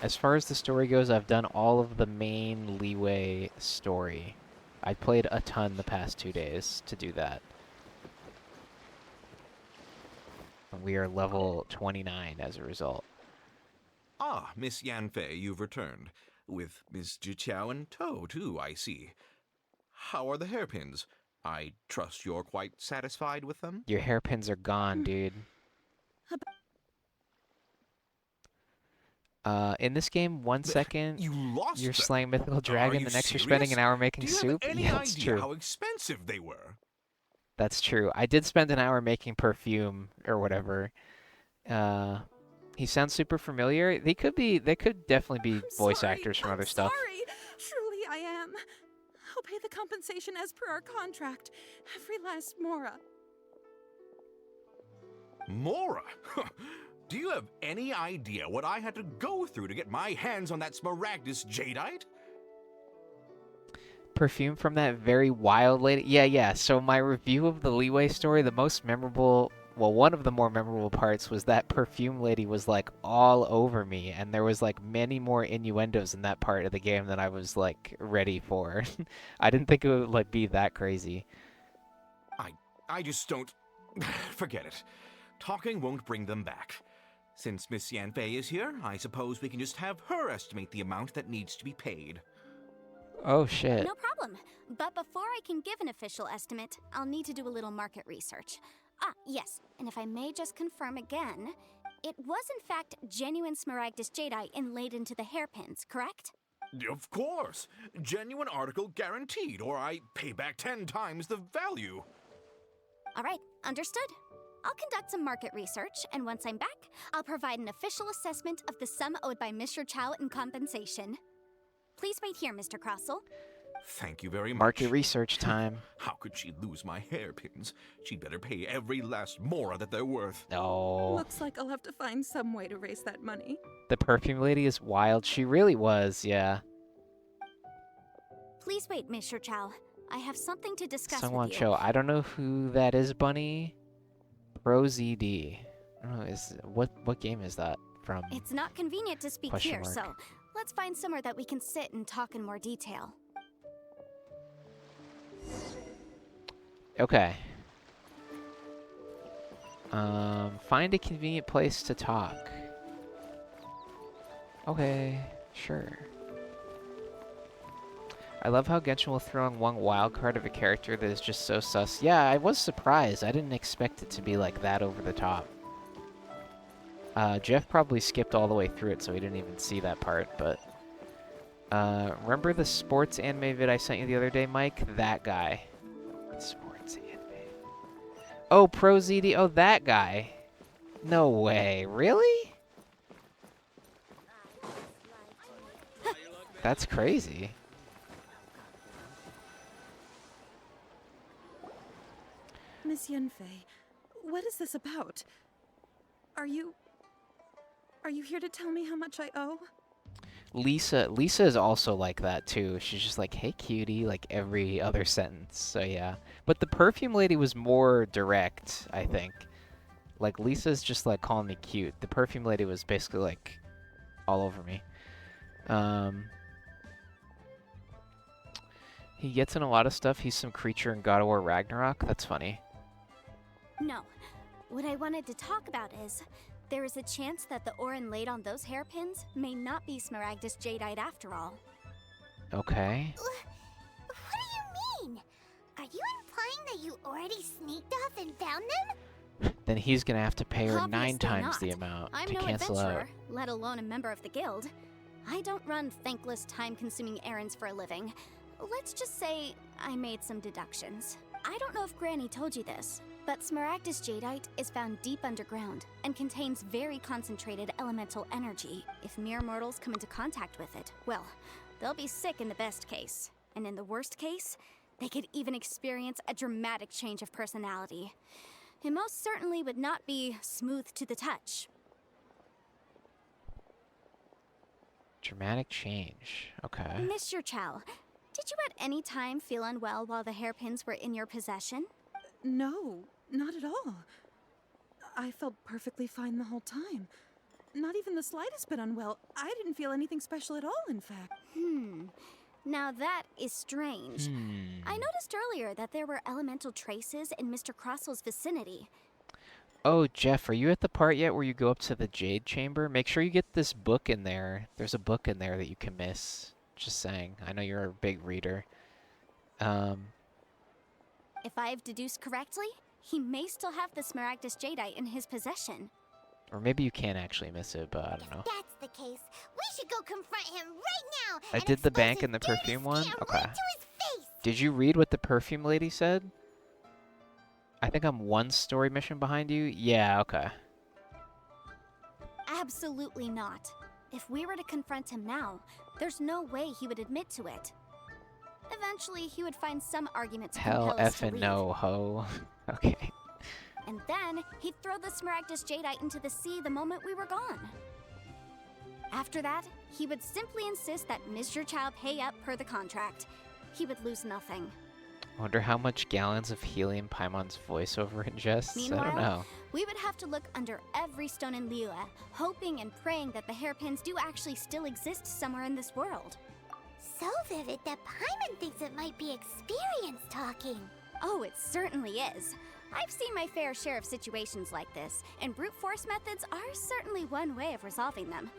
S1: As far as the story goes, I've done all of the main Leeway story. I played a ton the past 2 days to do that. We are level 29 as a result.
S6: Ah, Miss Yanfei, you've returned. With Miss Jiqiao in tow, too, I see. How are the hairpins? I trust you're quite satisfied with them?
S1: Your hairpins are gone, dude. In this game, 1 second
S6: You lost
S1: you're
S6: them?
S1: slaying mythical
S6: Are
S1: dragon,
S6: you
S1: the next you're
S6: serious?
S1: spending an hour making
S6: Do you
S1: soup.
S6: have any
S1: Yeah, that's
S6: idea
S1: true.
S6: how expensive they were?
S1: That's true. I did spend an hour making perfume or whatever. He sounds super familiar. They could definitely be
S7: I'm
S1: voice
S7: sorry,
S1: actors from
S7: I'm
S1: other stuff.
S7: Sorry. Truly, I am. I'll pay the compensation as per our contract. Every last mora.
S6: Mora? Do you have any idea what I had to go through to get my hands on that Smaragdus jadeite?
S1: Perfume from that very wild lady. Yeah. So my review of the Leeway story, the most memorable, well, one of the more memorable parts was that perfume lady was like all over me, and there was like many more innuendos in that part of the game than I was like ready for. I didn't think it would like be that crazy.
S6: I just don't... Forget it. Talking won't bring them back. Since Miss Yanfei is here, I suppose we can just have her estimate the amount that needs to be paid.
S1: Oh shit.
S2: No problem. But before I can give an official estimate, I'll need to do a little market research. Ah, yes, and if I may just confirm again, it was in fact genuine Smaragdus jadeite inlaid into the hairpins, correct?
S6: Of course! Genuine article guaranteed, or I pay back 10 times the value.
S2: All right, understood. I'll conduct some market research, and once I'm back, I'll provide an official assessment of the sum owed by Mr. Chow in compensation. Please wait here, Mr. Crossel.
S6: Thank you very much.
S1: Market research time.
S6: How could she lose my hairpins? She'd better pay every last mora that they're worth.
S1: No.
S7: Looks like I'll have to find some way to raise that money.
S1: The perfume lady is wild. She really was, yeah.
S2: Please wait, Mr. Chow. I have something to discuss
S1: Someone
S2: with you.
S1: show. I don't know who that is, Bunny. Pro ZD. I don't know, what game is that from?
S2: It's not convenient to speak
S1: Question
S2: here,
S1: mark.
S2: so let's find somewhere that we can sit and talk in more detail.
S1: Okay. Find a convenient place to talk. Okay, sure. I love how Genshin will throw in one wild card of a character that is just so sus. Yeah, I was surprised. I didn't expect it to be like that over the top. Jeff probably skipped all the way through it, so he didn't even see that part, but... remember the sports anime vid I sent you the other day, Mike? That guy. Sports anime. Oh, Pro ZD. Oh, that guy. No way. Really? That's crazy.
S7: Miss Yanfei, what is this about? Are you here to tell me how much I owe?
S1: Lisa is also like that too. She's just like, "Hey, cutie," like every other sentence. So yeah. But the perfume lady was more direct, I think. Like Lisa's just like calling me cute. The perfume lady was basically like all over me. He gets in a lot of stuff. He's some creature in God of War Ragnarok. That's funny.
S2: No. What I wanted to talk about is, there is a chance that the ore inlaid on those hairpins may not be Smaragdus jadeite after all.
S1: Okay.
S2: What do you mean? Are you implying that you already sneaked off and found them?
S1: Then he's gonna have to pay her 9
S2: Obviously
S1: times
S2: not.
S1: the amount
S2: I'm
S1: to
S2: no
S1: cancel
S2: adventurer,
S1: out.
S2: let alone a member of the guild. I don't run thankless, time-consuming errands for a living. Let's just say I made some deductions. I don't know if Granny told you this, but Smaragdus jadeite is found deep underground and contains very concentrated elemental energy. If mere mortals come into contact with it, well, they'll be sick in the best case. And in the worst case, they could even experience a dramatic change of personality. it most certainly would not be smooth to the touch.
S1: Dramatic change. Okay.
S2: Mr. Chow, did you at any time feel unwell while the hairpins were in your possession?
S7: No, not at all. I felt perfectly fine the whole time. Not even the slightest bit unwell. I didn't feel anything special at all, in fact.
S2: Now that is strange.
S1: Hmm.
S2: I noticed earlier that there were elemental traces in Mr. Crossel's vicinity.
S1: Oh, Jeff, are you at the part yet where you go up to the Jade Chamber? Make sure you get this book in there. There's a book in there that you can miss. Just saying. I know you're a big reader.
S2: If I've deduced correctly, he may still have the Smaragdus Jadeite in his possession.
S1: Or maybe you can't actually miss it, but I don't know.
S9: That's the case. We should go confront him right now.
S1: I
S9: and
S1: did the
S9: expose
S1: bank
S9: his
S1: and the
S9: dirty
S1: perfume one?
S9: scam
S1: Okay.
S9: right to his face.
S1: Did you read what the perfume lady said? I think I'm one story mission behind you. Yeah, okay.
S2: Absolutely not. If we were to confront him now, there's no way he would admit to it. Eventually, he would find some argument to
S1: Hell
S2: compel us to
S1: effing
S2: leave.
S1: no, ho. Okay.
S2: And then, he'd throw the Smaragdus Jadeite into the sea the moment we were gone. After that, he would simply insist that Mr. Chow pay up per the contract. He would lose nothing.
S1: Wonder how much gallons of helium Paimon's voiceover ingests? I don't
S2: Meanwhile,
S1: know.
S2: we would have to look under every stone in Liyue, hoping and praying that the hairpins do actually still exist somewhere in this world.
S9: So vivid that Paimon thinks it might be experience talking.
S2: Oh, it certainly is. I've seen my fair share of situations like this, and brute force methods are certainly one way of resolving them.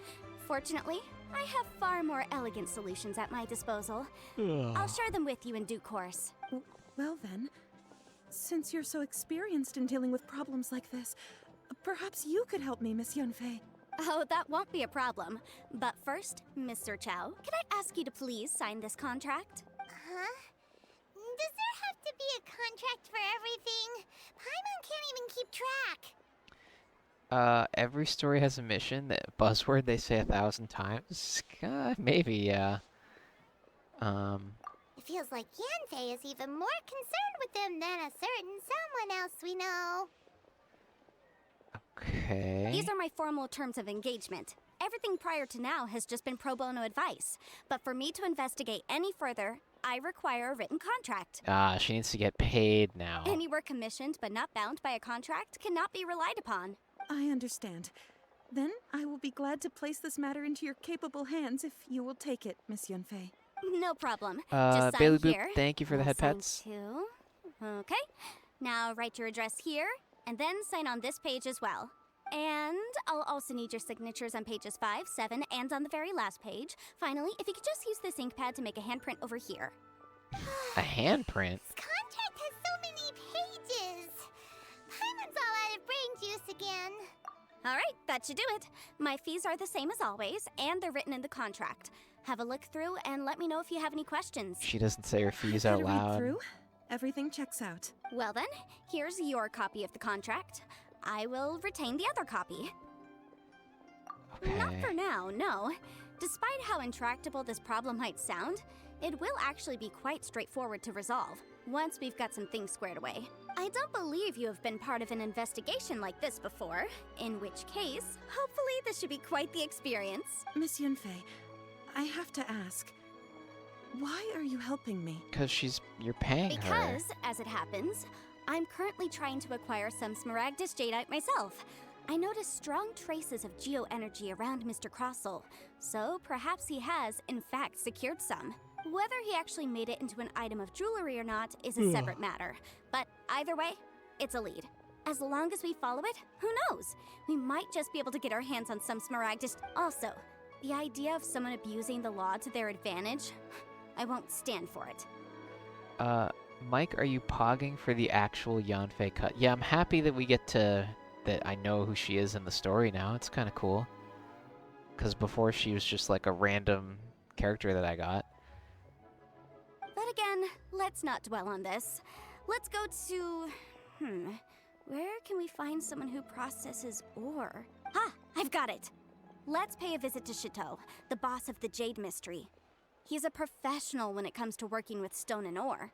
S2: Fortunately, I have far more elegant solutions at my disposal. I'll share them with you in due course.
S7: Well then, since you're so experienced in dealing with problems like this, perhaps you could help me, Miss Yunfei.
S2: Oh, that won't be a problem. But first, Mr. Chow, could I ask you to please sign this contract?
S9: Huh? Does there have to be a contract for everything? Paimon can't even keep track.
S1: Every story has a mission. That buzzword they say 1,000 times. Maybe, yeah.
S9: It feels like Yanfei is even more concerned with them than a certain someone else we know.
S1: Okay.
S2: These are my formal terms of engagement. Everything prior to now has just been pro bono advice. But for me to investigate any further, I require a written contract.
S1: Ah, she needs to get paid now.
S2: Any work commissioned but not bound by a contract cannot be relied upon.
S7: I understand. Then I will be glad to place this matter into your capable hands if you will take it, Miss Yunfei.
S2: No problem. Just sign
S1: Bailey Boop,
S2: here.
S1: thank you for the
S2: I'll
S1: head
S2: sign
S1: pets.
S2: too. Okay. Now write your address here, and then sign on this page as well. And I'll also need your signatures on pages 5, 7, and on the very last page. Finally, if you could just use this ink pad to make a handprint over here.
S1: A handprint?
S9: This contract has so many pages. Paimon's all out of brain juice again.
S2: All right, that should do it. My fees are the same as always, and they're written in the contract. Have a look through and let me know if you have any questions.
S1: She doesn't say her fees
S7: Had
S1: out
S7: a read
S1: loud.
S7: through. Everything checks out.
S2: Well then, here's your copy of the contract. I will retain the other copy. Not
S1: Okay.
S2: for now, no. Despite how intractable this problem might sound, it will actually be quite straightforward to resolve, once we've got some things squared away. I don't believe you have been part of an investigation like this before, in which case, hopefully this should be quite the experience.
S7: Miss Yunfei, I have to ask, why are you helping me?
S1: Because you're paying her.
S2: Because, as it happens, I'm currently trying to acquire some Smaragdus Jadeite myself. I noticed strong traces of geoenergy around Mr. Crossel, so perhaps he has, in fact, secured some. Whether he actually made it into an item of jewelry or not is a separate matter, but either way, it's a lead. As long as we follow it, who knows? We might just be able to get our hands on some Smaragdus. Also, the idea of someone abusing the law to their advantage, I won't stand for it.
S1: Mike, are you pogging for the actual Yanfei cut? Yeah, I'm happy that we get to... that I know who she is in the story now. It's kind of cool. Because before she was just like a random character that I got.
S2: But again, let's not dwell on this. Let's go to... where can we find someone who processes ore? Ah, I've got it! Let's pay a visit to Chateau, the boss of the Jade Mystery. He's a professional when it comes to working with stone and ore.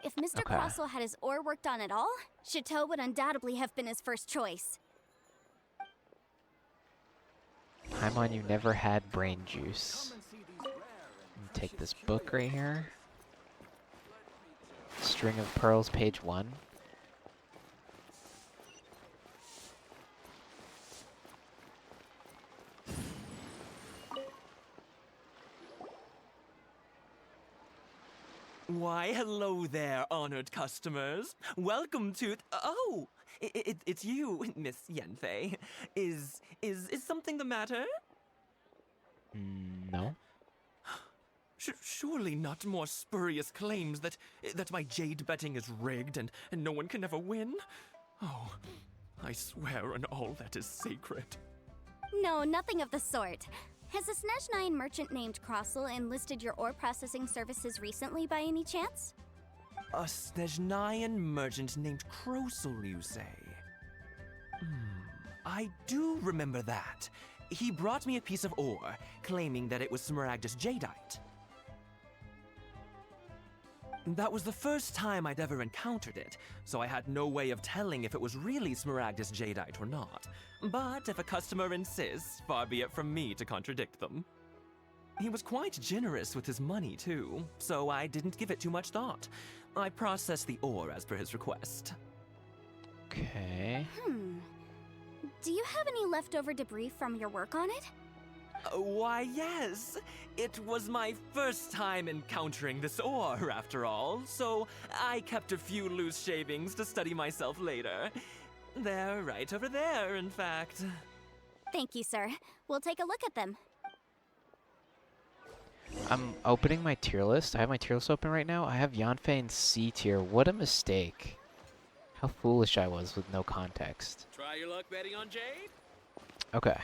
S2: If Mr.
S1: Okay.
S2: Crossell had his ore worked on at all, Chateau would undoubtedly have been his first choice.
S1: Paimon, you never had brain juice. Take this book right here. String of Pearls, page 1.
S10: Why, hello there, honored customers. Welcome to. Oh, it's you, Miss Yanfei. Is something the matter?
S1: No.
S10: Surely not more spurious claims that my jade betting is rigged and no one can ever win? Oh, I swear on all that is sacred.
S2: No, nothing of the sort. Has a Snezhnyan merchant named Crossell enlisted your ore processing services recently by any chance?
S10: A Snezhnyan merchant named Crossell, you say? I do remember that. He brought me a piece of ore, claiming that it was Smaragdus jadeite. That was the first time I'd ever encountered it, so I had no way of telling if it was really Smaragdus jadeite or not. But if a customer insists, far be it from me to contradict them. He was quite generous with his money, too, so I didn't give it too much thought. I processed the ore as per his request.
S1: Okay.
S2: Do you have any leftover debris from your work on it?
S10: Why, yes. It was my first time encountering this ore, after all, so I kept a few loose shavings to study myself later. They're right over there, in fact.
S2: Thank you, sir. We'll take a look at them.
S1: I'm opening my tier list. I have my tier list open right now. I have Yanfei in C tier. What a mistake. How foolish I was with no context.
S4: Try your luck betting on Jade?
S1: Okay.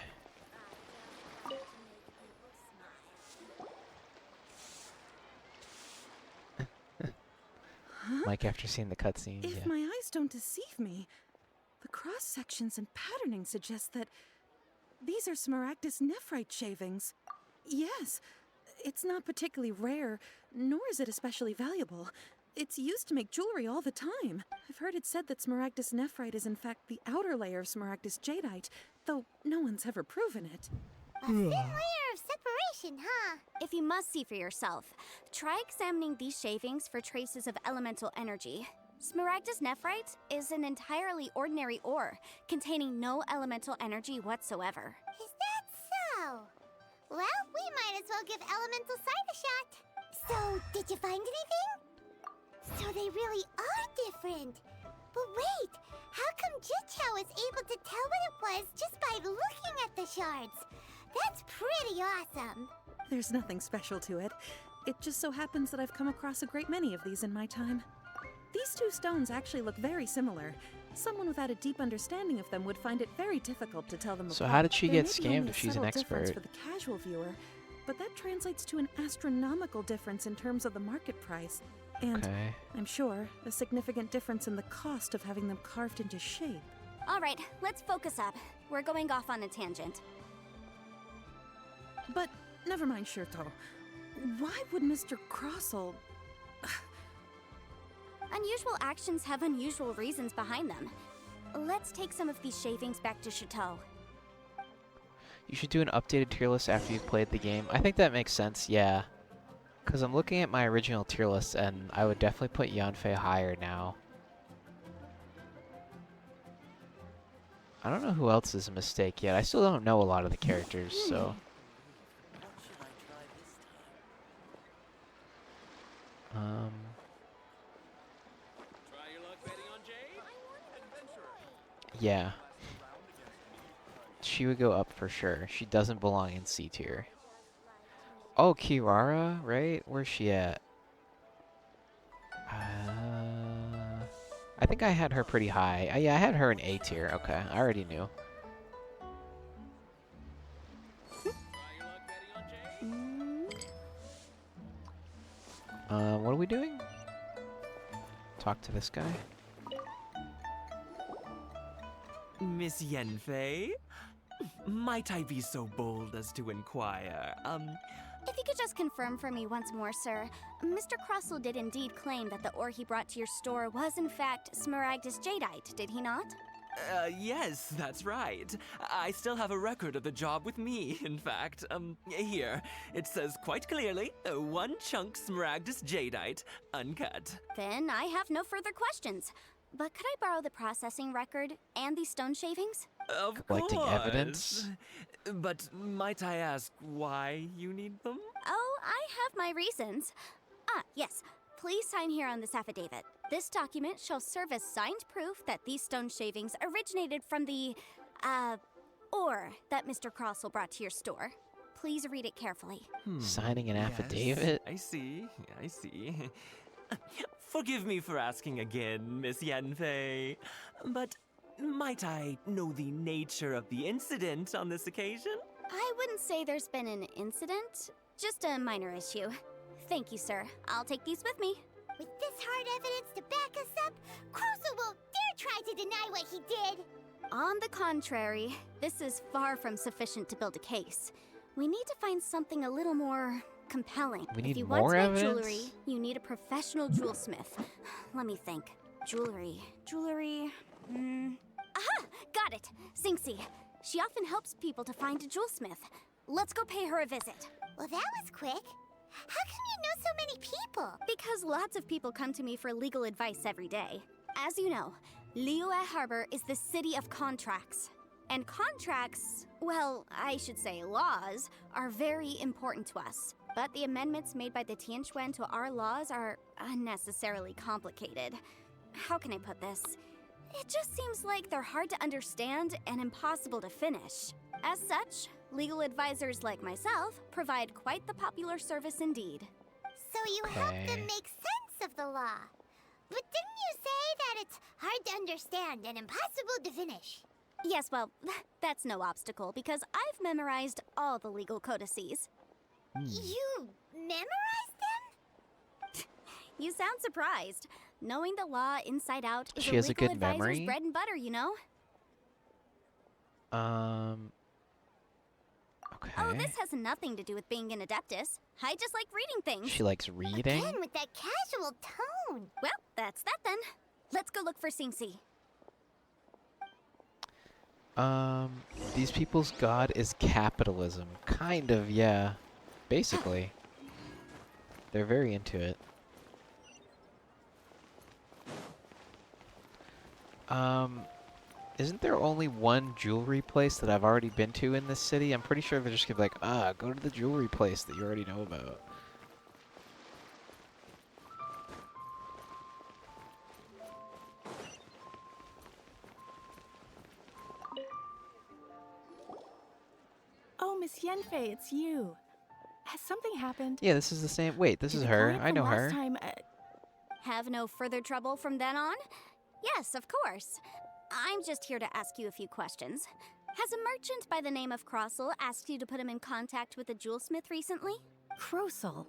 S1: Like after seeing the cutscene.
S7: If
S1: Yeah.
S7: my eyes don't deceive me, the cross sections and patterning suggest that these are Smaragdus nephrite shavings. Yes, it's not particularly rare, nor is it especially valuable. It's used to make jewelry all the time. I've heard it said that Smaragdus nephrite is in fact the outer layer of Smaragdus jadeite, though no one's ever proven it.
S9: A thin layer of separation, huh?
S2: If you must see for yourself, try examining these shavings for traces of elemental energy. Smaragdus nephrite is an entirely ordinary ore, containing no elemental energy whatsoever.
S9: Is that so? Well, we might as well give Elemental Sight a shot. So, did you find anything? So they really are different. But wait, how come Jichao was able to tell what it was just by looking at the shards? That's pretty awesome.
S7: There's nothing special to it. It just so happens that I've come across a great many of these in my time. These two stones actually look very similar. Someone without a deep understanding of them would find it very difficult to tell them apart.
S1: So how did she
S7: There
S1: get
S7: may be only
S1: scammed
S7: a
S1: if she's an
S7: subtle difference
S1: expert?
S7: for the casual viewer, but that translates to an astronomical difference in terms of the market price. And
S1: Okay.
S7: I'm sure a significant difference in the cost of having them carved into shape.
S2: All right, let's focus up. We're going off on a tangent.
S7: But never mind, Shirto. Why would Mr. Crossell...
S2: Unusual actions have unusual reasons behind them. Let's take some of these shavings back to Chateau.
S1: You should do an updated tier list after you've played the game. I think that makes sense, yeah. Because I'm looking at my original tier list, and I would definitely put Yanfei higher now. I don't know who else is a mistake yet. I still don't know a lot of the characters, so...
S4: Try your luck betting on Jade?
S1: Yeah. She would go up for sure. She doesn't belong in C tier. Oh, Kirara, right? Where's she at? I think I had her pretty high. Yeah, I had her in A tier. Okay, I already knew.
S4: Try your luck betting on Jade?
S1: What are we doing? Talk to this guy.
S10: Miss Yanfei? Might I be so bold as to inquire,
S2: If you could just confirm for me once more, sir. Mr. Crossell did indeed claim that the ore he brought to your store was in fact Smaragdus Jadeite, did he not?
S10: Yes, that's right. I still have a record of the job with me, in fact. Here. It says quite clearly, 1 chunk Smaragdus Jadeite, uncut.
S2: Then I have no further questions. But could I borrow the processing record and these stone shavings?
S10: Of
S1: Collecting
S10: course.
S1: evidence?
S10: But might I ask why you need them?
S2: Oh, I have my reasons. Ah, yes. Please sign here on this affidavit. This document shall serve as signed proof that these stone shavings originated from the, ore that Mr. Crossell brought to your store. Please read it carefully.
S1: Signing an
S10: Yes,
S1: affidavit?
S10: I see. Forgive me for asking again, Miss Yanfei, but might I know the nature of the incident on this occasion?
S2: I wouldn't say there's been an incident, just a minor issue. Thank you, sir. I'll take these with me.
S9: With this hard evidence to back us up, Crossell won't dare try to deny what he did.
S2: On the contrary, this is far from sufficient to build a case. We need to find something a little more compelling.
S1: We need
S2: if you
S1: more
S2: want to make
S1: evidence?
S2: jewelry, you need a professional jewelsmith. Let me think. Jewelry. Aha! Got it! Sinxi. She often helps people to find a jewelsmith. Let's go pay her a visit.
S9: Well, that was quick. How come you know so many people?
S2: Because lots of people come to me for legal advice every day. As you know, Liyue Harbor is the city of contracts. And contracts, well, I should say laws, are very important to us. But the amendments made by the Tianquan to our laws are unnecessarily complicated. How can I put this? It just seems like they're hard to understand and impossible to finish. As such, legal advisors like myself provide quite the popular service indeed.
S9: So you help them
S1: Okay.
S9: make sense of the law. But didn't you say that it's hard to understand and impossible to finish?
S2: Yes, well, that's no obstacle because I've memorized all the legal codices.
S9: You memorized them?
S2: You sound surprised. Knowing the law inside out is
S1: She
S2: a
S1: has a
S2: legal
S1: good
S2: advisor's
S1: memory?
S2: bread and butter, you know?
S1: Okay.
S2: Oh, this has nothing to do with being an adeptus. I just like reading things.
S1: She likes reading?
S9: Again with that casual tone.
S2: Well, that's that then. Let's go look for Sinxi.
S1: These people's god is capitalism. Kind of, yeah. Basically. They're very into it. Isn't there only one jewelry place that I've already been to in this city? I'm pretty sure they're just gonna be like, go to the jewelry place that you already know about.
S11: Oh, Miss Yanfei, it's you. Has something happened?
S1: Yeah, this is the same. Wait, this
S11: Did
S1: is
S11: the
S1: her.
S11: client
S1: I
S11: from
S1: know
S11: last
S1: her.
S11: Time,
S2: Have no further trouble from then on? Yes, of course. I'm just here to ask you a few questions. Has a merchant by the name of Crossell asked you to put him in contact with a jewelsmith recently?
S11: Crossell.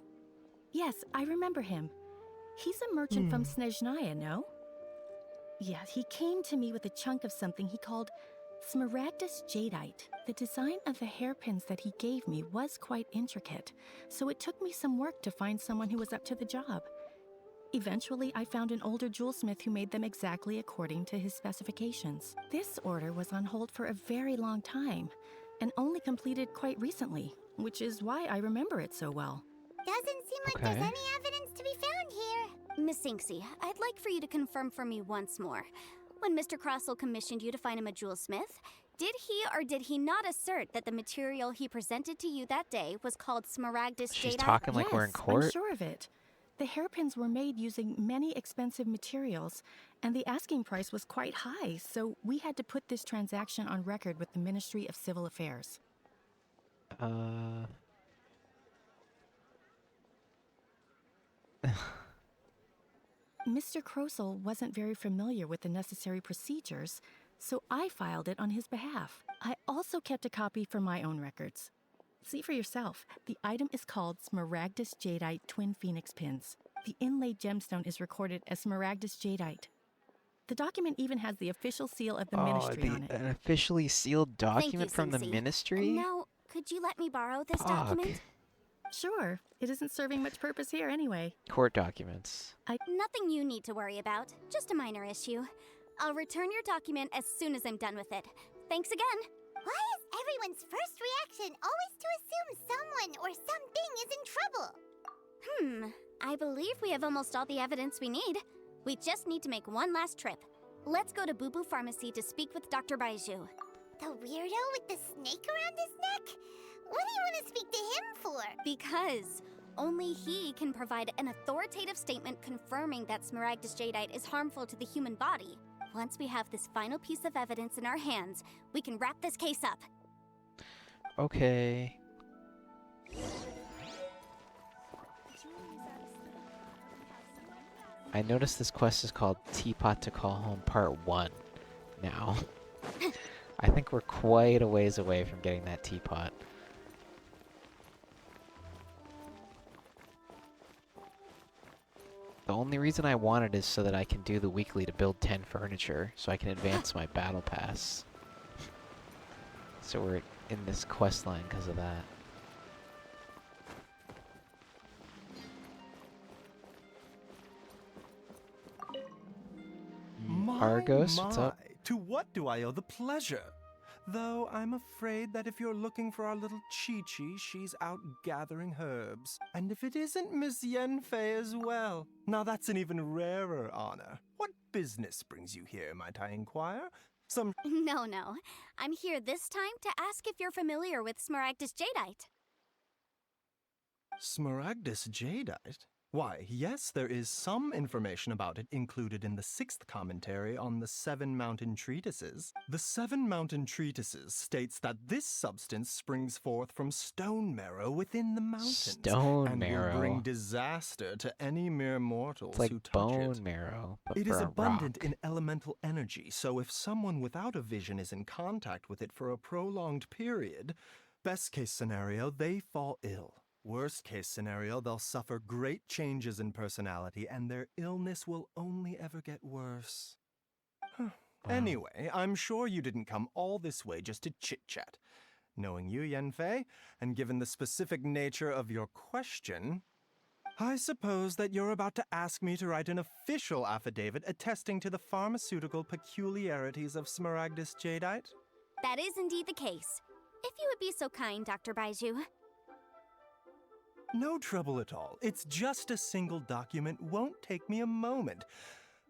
S11: Yes, I remember him. He's a merchant from Snezhnaya, no? Yeah, he came to me with a chunk of something he called Smaragdus Jadeite. The design of the hairpins that he gave me was quite intricate, so it took me some work to find someone who was up to the job. Eventually, I found an older jewelsmith who made them exactly according to his specifications. This order was on hold for a very long time, and only completed quite recently, which is why I remember it so well.
S9: Doesn't seem like there's any evidence to be found here.
S2: Miss Sinxi, I'd like for you to confirm for me once more. When Mr. Crossell commissioned you to find him a jewelsmith, did he or did he not assert that the material he presented to you that day was called Smaragdus
S1: She's
S2: Jadeite?
S1: talking like we're in
S11: Yes,
S1: court.
S11: I'm sure of it. The hairpins were made using many expensive materials, and the asking price was quite high, so we had to put this transaction on record with the Ministry of Civil Affairs. Mr. Crossell wasn't very familiar with the necessary procedures, so I filed it on his behalf. I also kept a copy for my own records. See for yourself, the item is called Smaragdus Jadeite Twin Phoenix Pins. The inlaid gemstone is recorded as Smaragdus Jadeite. The document even has the official seal of the ministry on it.
S1: An officially sealed
S2: Thank you,
S1: document from the
S2: Sinxi.
S1: ministry?
S2: Now, could you let me borrow this
S1: Fuck.
S2: document?
S11: Sure, it isn't serving much purpose here anyway.
S1: Court documents.
S2: Nothing you need to worry about, just a minor issue. I'll return your document as soon as I'm done with it. Thanks again.
S9: Why is everyone's first reaction always to assume someone or something is in trouble?
S2: I believe we have almost all the evidence we need. We just need to make one last trip. Let's go to Boo Boo Pharmacy to speak with Dr. Baiju.
S9: The weirdo with the snake around his neck? What do you want to speak to him for?
S2: Because only he can provide an authoritative statement confirming that Smaragdus Jadeite is harmful to the human body. Once we have this final piece of evidence in our hands, we can wrap this case up.
S1: Okay. I noticed this quest is called Teapot to Call Home Part 1 now. I think we're quite a ways away from getting that teapot. The only reason I want it is so that I can do the weekly to build 10 furniture, so I can advance my battle pass. So we're in this quest line because of that. Argos, what's up?
S12: To what do I owe the pleasure? Though I'm afraid that if you're looking for our little Chi-Chi, she's out gathering herbs. And if it isn't Miss Yanfei as well, now that's an even rarer honor. What business brings you here, might I inquire? Some...
S2: No. I'm here this time to ask if you're familiar with Smaragdus Jadeite.
S12: Smaragdus Jadeite? Why, yes, there is some information about it included in the 6th commentary on the 7 Mountain Treatises. The 7 Mountain Treatises states that this substance springs forth from stone marrow within the mountains.
S1: Stone
S12: and
S1: marrow.
S12: will bring disaster to any mere mortals
S1: It's like
S12: who touch
S1: bone marrow, but
S12: it
S1: for
S12: is
S1: a
S12: abundant
S1: rock.
S12: in elemental energy, so if someone without a vision is in contact with it for a prolonged period, best case scenario, they fall ill. Worst case scenario, they'll suffer great changes in personality and their illness will only ever get worse. Huh. Anyway, I'm sure you didn't come all this way just to chit-chat. Knowing you, Yanfei, and given the specific nature of your question, I suppose that you're about to ask me to write an official affidavit attesting to the pharmaceutical peculiarities of Smaragdus Jadeite?
S2: That is indeed the case. If you would be so kind, Dr. Baiju.
S12: No trouble at all. It's just a single document. Won't take me a moment.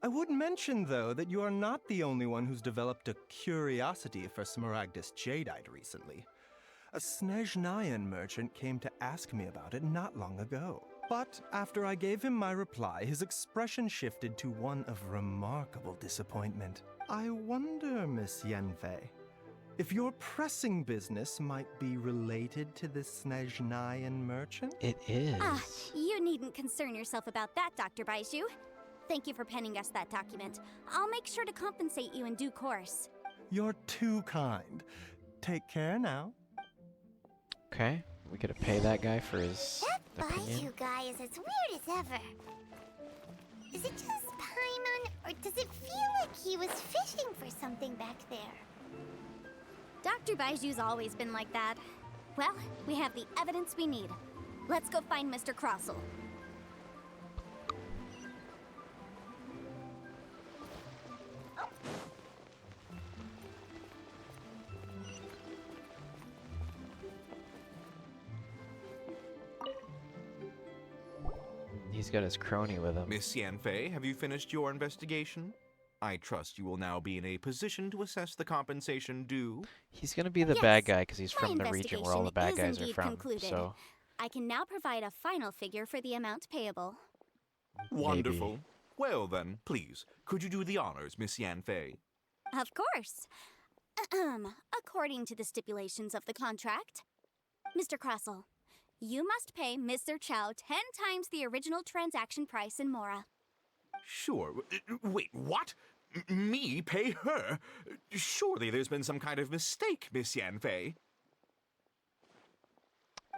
S12: I would mention, though, that you are not the only one who's developed a curiosity for Smaragdus Jadeite recently. A Snezhnayan merchant came to ask me about it not long ago. But after I gave him my reply, his expression shifted to one of remarkable disappointment. I wonder, Miss Yanfei, if your pressing business might be related to the Snezhnayan merchant?
S1: It is.
S2: You needn't concern yourself about that, Dr. Baiju. Thank you for penning us that document. I'll make sure to compensate you in due course.
S12: You're too kind. Take care now.
S1: Okay, we gotta pay that guy for his
S9: That
S1: opinion.
S9: Baiju guy is as weird as ever. Is it just Paimon, or does it feel like he was fishing for something back there?
S2: Dr. Baiju's always been like that. Well, we have the evidence we need. Let's go find Mr. Crossel.
S1: He's got his crony with him.
S6: Miss Yanfei, have you finished your investigation? I trust you will now be in a position to assess the compensation due.
S1: He's gonna be the
S2: Yes,
S1: bad guy because he's
S2: my
S1: from the region where all the bad
S2: investigation
S1: guys are
S2: is
S1: from.
S2: indeed concluded.
S1: So
S2: I can now provide a final figure for the amount payable.
S6: Wonderful. Well then, please, could you do the honors, Miss Yanfei?
S2: Of course. According to the stipulations of the contract, Mr. Crossel, you must pay Mr. Chow 10 times the original transaction price in Mora.
S6: Sure. Wait, what? Me pay her? Surely there's been some kind of mistake, Miss Yanfei.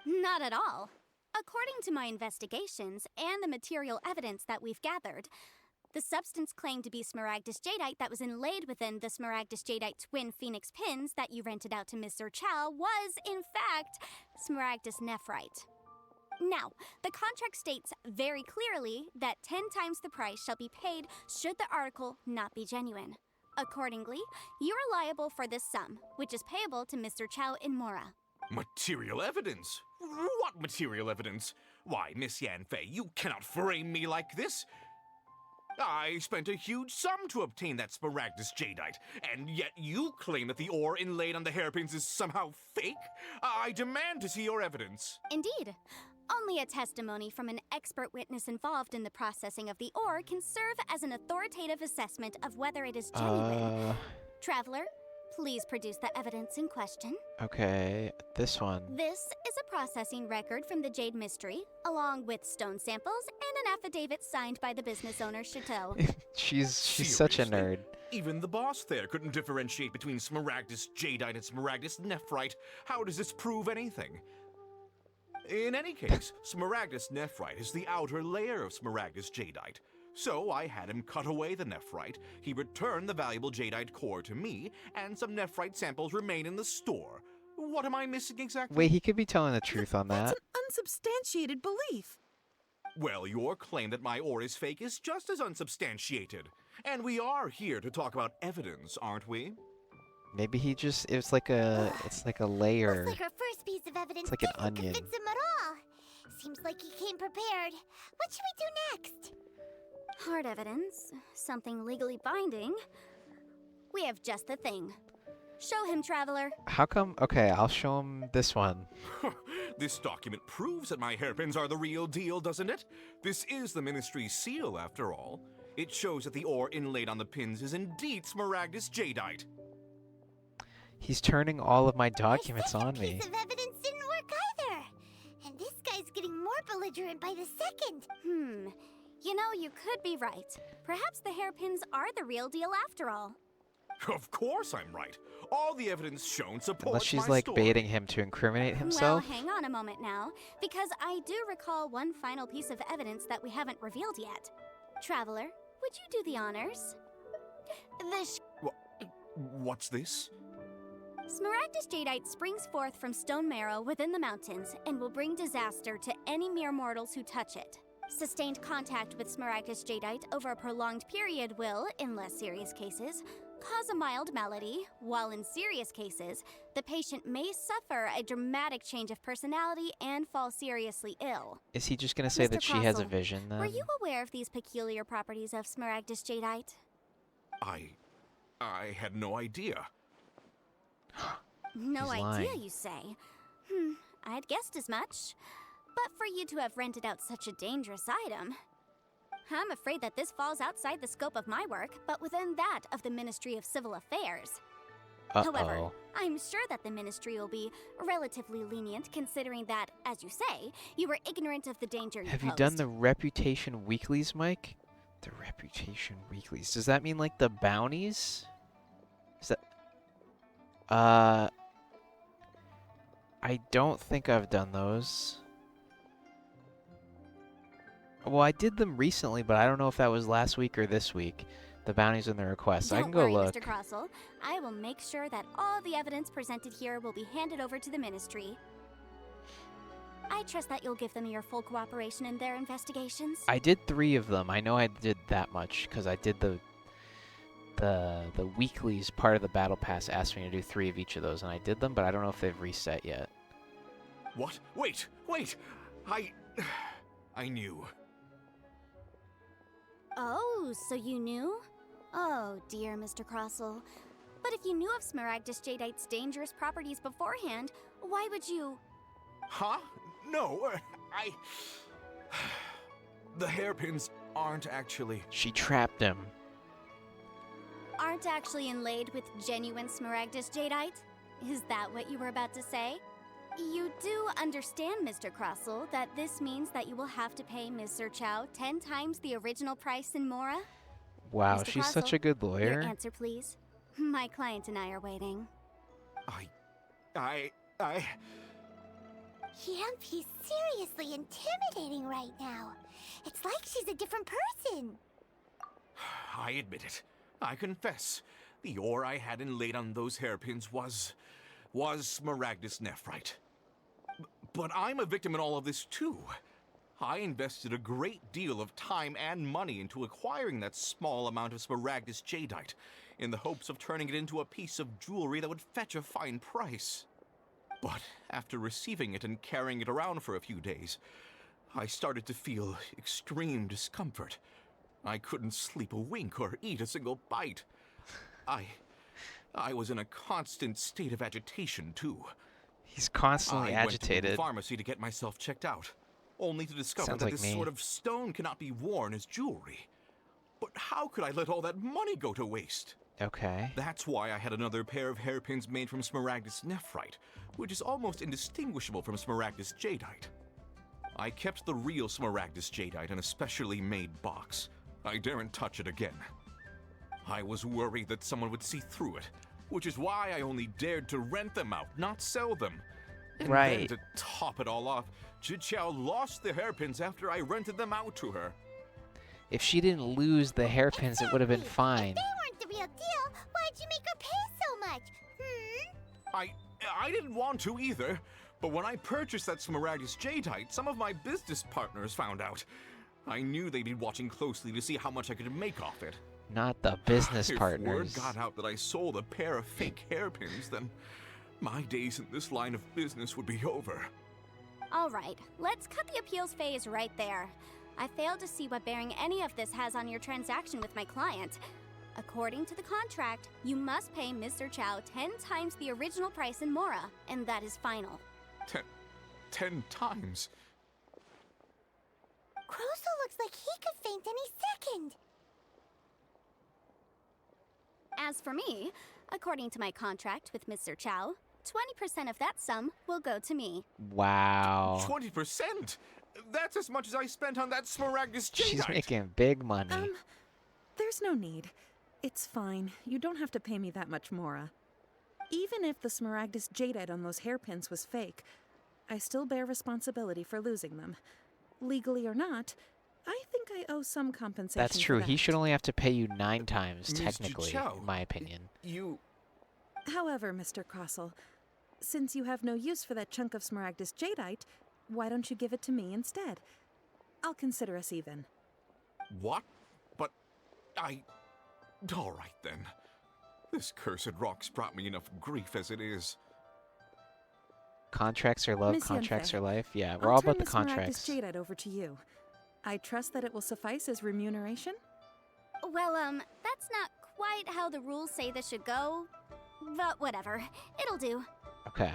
S2: Not at all. According to my investigations and the material evidence that we've gathered, the substance claimed to be Smaragdus Jadeite that was inlaid within the Smaragdus Jadeite twin phoenix pins that you rented out to Mr. Chow was, in fact, Smaragdus Nephrite. Now, the contract states very clearly that 10 times the price shall be paid should the article not be genuine. Accordingly, you are liable for this sum, which is payable to Mr. Chow in Mora.
S6: Material evidence? What material evidence? Why, Miss Yanfei, you cannot frame me like this. I spent a huge sum to obtain that Smaragdus jadeite, and yet you claim that the ore inlaid on the hairpins is somehow fake? I demand to see your evidence.
S2: Indeed. Only a testimony from an expert witness involved in the processing of the ore can serve as an authoritative assessment of whether it is genuine. Traveler, please produce the evidence in question.
S1: Okay, this one.
S2: This is a processing record from the Jade Mystery, along with stone samples and an affidavit signed by the business owner, Chateau.
S1: she's such a
S6: Seriously?
S1: nerd.
S6: Even the boss there couldn't differentiate between Smaragdus jadeite and Smaragdus nephrite. How does this prove anything? In any case, Smaragdus nephrite is the outer layer of Smaragdus jadeite. So I had him cut away the nephrite, he returned the valuable jadeite core to me, and some nephrite samples remain in the store. What am I missing exactly?
S1: Wait, he could be telling the truth on that.
S7: That's an unsubstantiated belief.
S6: Well, your claim that my ore is fake is just as unsubstantiated. And we are here to talk about evidence, aren't we?
S1: Maybe he just, it's like a layer.
S9: Looks like our first piece of evidence
S1: It's like an
S9: didn't
S1: onion.
S9: convince him at all. Seems like he came prepared. What should we do next?
S2: Hard evidence, something legally binding. We have just the thing. Show him, Traveler.
S1: How come? Okay, I'll show him this one.
S6: This document proves that my hairpins are the real deal, doesn't it? This is the Ministry's seal, after all. It shows that the ore inlaid on the pins is indeed Smaragdus jadeite.
S1: He's turning all of my documents on me.
S9: Piece of evidence didn't work either. And this guy's getting more belligerent by the second.
S2: You know, you could be right. Perhaps the hairpins are the real deal after all.
S6: Of course I'm right. All the evidence shown supports
S1: Unless she's
S6: my
S1: like
S6: story.
S1: baiting him to incriminate himself.
S2: Well, hang on a moment now, because I do recall one final piece of evidence that we haven't revealed yet. Traveler, would you do the honors?
S6: What's this?
S2: Smaragdus jadeite springs forth from stone marrow within the mountains and will bring disaster to any mere mortals who touch it. Sustained contact with Smaragdus jadeite over a prolonged period will, in less serious cases, cause a mild malady, while in serious cases, the patient may suffer a dramatic change of personality and fall seriously ill.
S1: Is he just gonna say
S2: Mr.
S1: that she has a
S2: Crossell,
S1: vision then?
S2: Were you aware of these peculiar properties of Smaragdus jadeite?
S6: I had no idea.
S2: No
S1: He's
S2: idea,
S1: lying.
S2: you say? I'd guessed as much. But for you to have rented out such a dangerous item, I'm afraid that this falls outside the scope of my work, but within that of the Ministry of Civil Affairs. However,
S1: Uh-oh.
S2: I'm sure that the Ministry will be relatively lenient, considering that, as you say, you were ignorant of the danger you
S1: Have you
S2: posed.
S1: done the Reputation Weeklies, Mike? The Reputation Weeklies. Does that mean like the bounties? Is that... I don't think I've done those. Well, I did them recently, but I don't know if that was last week or this week. The bounties and the requests. I
S2: Don't
S1: can go
S2: worry,
S1: look.
S2: Mr. Crossell. I will make sure that all the evidence presented here will be handed over to the Ministry. I trust that you'll give them your full cooperation in their investigations.
S1: I did 3 of them. I know I did that much because I did the weeklies part of the battle pass asked me to do 3 of each of those, and I did them, but I don't know if they've reset yet.
S6: What? Wait! I knew.
S2: Oh, so you knew? Oh, dear, Mr. Crossell. But if you knew of Smaragdus jadeite's dangerous properties beforehand, why would you...
S6: Huh? No, The hairpins aren't actually...
S1: She trapped him.
S2: aren't actually inlaid with genuine Smaragdus jadeite? Is that what you were about to say? You do understand, Mr. Crossell, that this means that you will have to pay Ms. Chow 10 times the original price in Mora?
S1: Wow,
S2: Mr.
S1: she's such
S2: Crossell,
S1: a good lawyer.
S2: Your answer, please. My client and I are waiting.
S9: He's seriously intimidating right now. It's like she's a different person.
S6: I admit it. I confess. The ore I had inlaid on those hairpins was Smaragdus nephrite. But I'm a victim in all of this too. I invested a great deal of time and money into acquiring that small amount of Smaragdus Jadeite, in the hopes of turning it into a piece of jewelry that would fetch a fine price. But after receiving it and carrying it around for a few days, I started to feel extreme discomfort. I couldn't sleep a wink or eat a single bite. I was in a constant state of agitation too.
S1: He's constantly
S6: I went to
S1: agitated.
S6: the pharmacy to get myself checked out, only to discover
S1: Sounds
S6: that
S1: like
S6: this
S1: me.
S6: sort of stone cannot be worn as jewelry. But how could I let all that money go to waste?
S1: Okay.
S6: That's why I had another pair of hairpins made from Smaragdus Nephrite, which is almost indistinguishable from Smaragdus Jadeite. I kept the real Smaragdus Jadeite in a specially made box. I daren't touch it again. I was worried that someone would see through it, which is why I only dared to rent them out, not sell them. And
S1: Right.
S6: then to top it all off, Zhiqiao lost the hairpins after I rented them out to her.
S1: If she didn't lose the hairpins, it would have been fine.
S9: If they weren't the real deal, why'd you make her pay so much?
S6: I didn't want to either, but when I purchased that Smaragdus Jadeite, some of my business partners found out. I knew they'd be watching closely to see how much I could make off it.
S1: Not the business
S6: If
S1: partners.
S6: word got out that I sold a pair of fake hairpins, then my days in this line of business would be over.
S2: All right, let's cut the appeals phase right there. I failed to see what bearing any of this has on your transaction with my client. According to the contract, you must pay Mr. Chow 10 times the original price in Mora, and that is final.
S6: 10 times?
S9: Crosel looks like he could faint any second.
S2: As for me, according to my contract with Mr. Chow, 20% of that sum will go to me.
S1: Wow.
S6: 20%? That's as much as I spent on that Smaragdus Jadeite.
S1: She's making big money.
S7: There's no need. It's fine. You don't have to pay me that much, Mora. Even if the Smaragdus Jadeite on those hairpins was fake, I still bear responsibility for losing them. Legally or not, I think I owe some compensation.
S1: That's
S7: for
S1: true.
S7: that.
S1: He should only have to pay you 9 times,
S6: Mr.
S1: technically,
S6: Chow,
S1: in my opinion.
S7: However, Mr. Crossell, since you have no use for that chunk of Smaragdus Jadeite, why don't you give it to me instead? I'll consider us even.
S6: What? But all right then. This cursed rock's brought me enough grief as it is.
S1: Contracts are love,
S7: Miss
S1: contracts
S7: Yanfei,
S1: are life. Yeah, we're
S7: I'll
S1: all
S7: turn
S1: about the contracts.
S7: Smaragdus Jadeite over to you. I trust that it will suffice as remuneration?
S2: Well, that's not quite how the rules say this should go. But whatever, it'll do.
S1: Okay.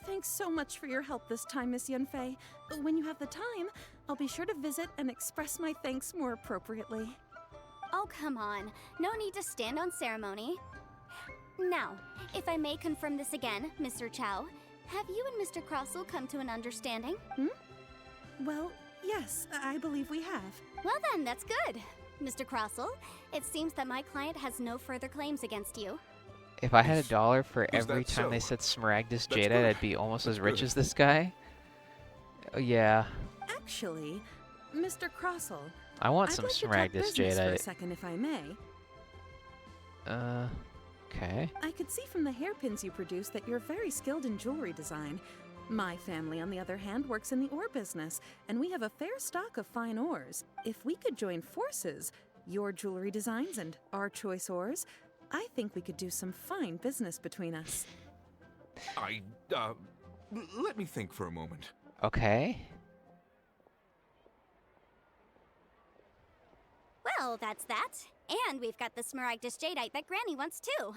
S7: Thanks so much for your help this time, Miss Yunfei. When you have the time, I'll be sure to visit and express my thanks more appropriately.
S2: Oh, come on. No need to stand on ceremony. Now, if I may confirm this again, Mr. Chow, have you and Mr. Crossell come to an understanding?
S7: Well, yes, I believe we have.
S2: Well then, that's good. Mr. Crossell, it seems that my client has no further claims against you.
S1: If I had $1 for
S6: Is
S1: every
S6: that
S1: time they
S6: so?
S1: said Smaragdus
S6: That's
S1: Jadeite,
S6: good.
S1: I'd be almost as rich
S6: good.
S1: as this guy. Oh, yeah.
S7: Actually, Mr. Crossell,
S1: I want
S7: I'd
S1: some
S7: like to talk
S1: Smaragdus
S7: business for a
S1: Jadeite.
S7: second, if I may.
S1: Okay.
S7: I could see from the hairpins you produce that you're very skilled in jewelry design. My family, on the other hand, works in the ore business, and we have a fair stock of fine ores. If we could join forces, your jewelry designs and our choice ores, I think we could do some fine business between us.
S6: Let me think for a moment.
S1: Okay.
S2: Well, that's that. And we've got the Smaragdus Jadeite that Granny wants too.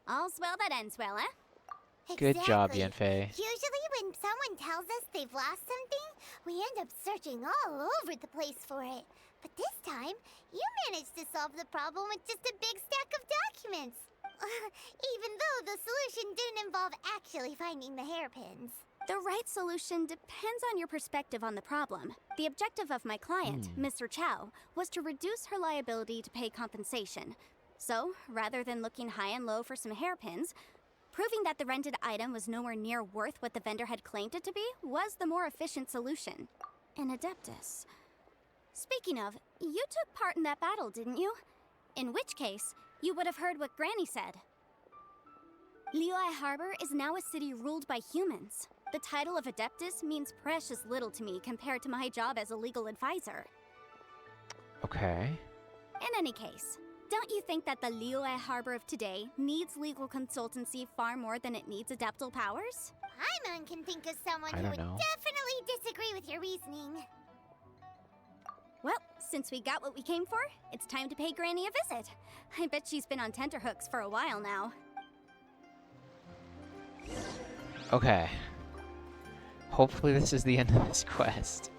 S2: All's well that ends well, eh?
S1: Good job,
S9: Exactly.
S1: Yanfei.
S9: Usually when someone tells us they've lost something, we end up searching all over the place for it. But this time, you managed to solve the problem with just a big stack of documents. Even though the solution didn't involve actually finding the hairpins.
S2: The right solution depends on your perspective on the problem. The objective of my client, Mr. Chow, was to reduce her liability to pay compensation. So, rather than looking high and low for some hairpins, proving that the rented item was nowhere near worth what the vendor had claimed it to be was the more efficient solution. An Adeptus. Speaking of, you took part in that battle, didn't you? In which case, you would have heard what Granny said. Liyue Harbor is now a city ruled by humans. The title of Adeptus means precious little to me compared to my job as a legal advisor.
S1: Okay.
S2: In any case, don't you think that the Liyue Harbor of today needs legal consultancy far more than it needs adeptal powers?
S9: Paimon can think of someone
S1: I
S9: who
S1: don't
S9: would
S1: know.
S9: definitely disagree with your reasoning.
S2: Well, since we got what we came for, it's time to pay Granny a visit. I bet she's been on tenterhooks for a while now.
S1: Okay. Hopefully this is the end of this quest.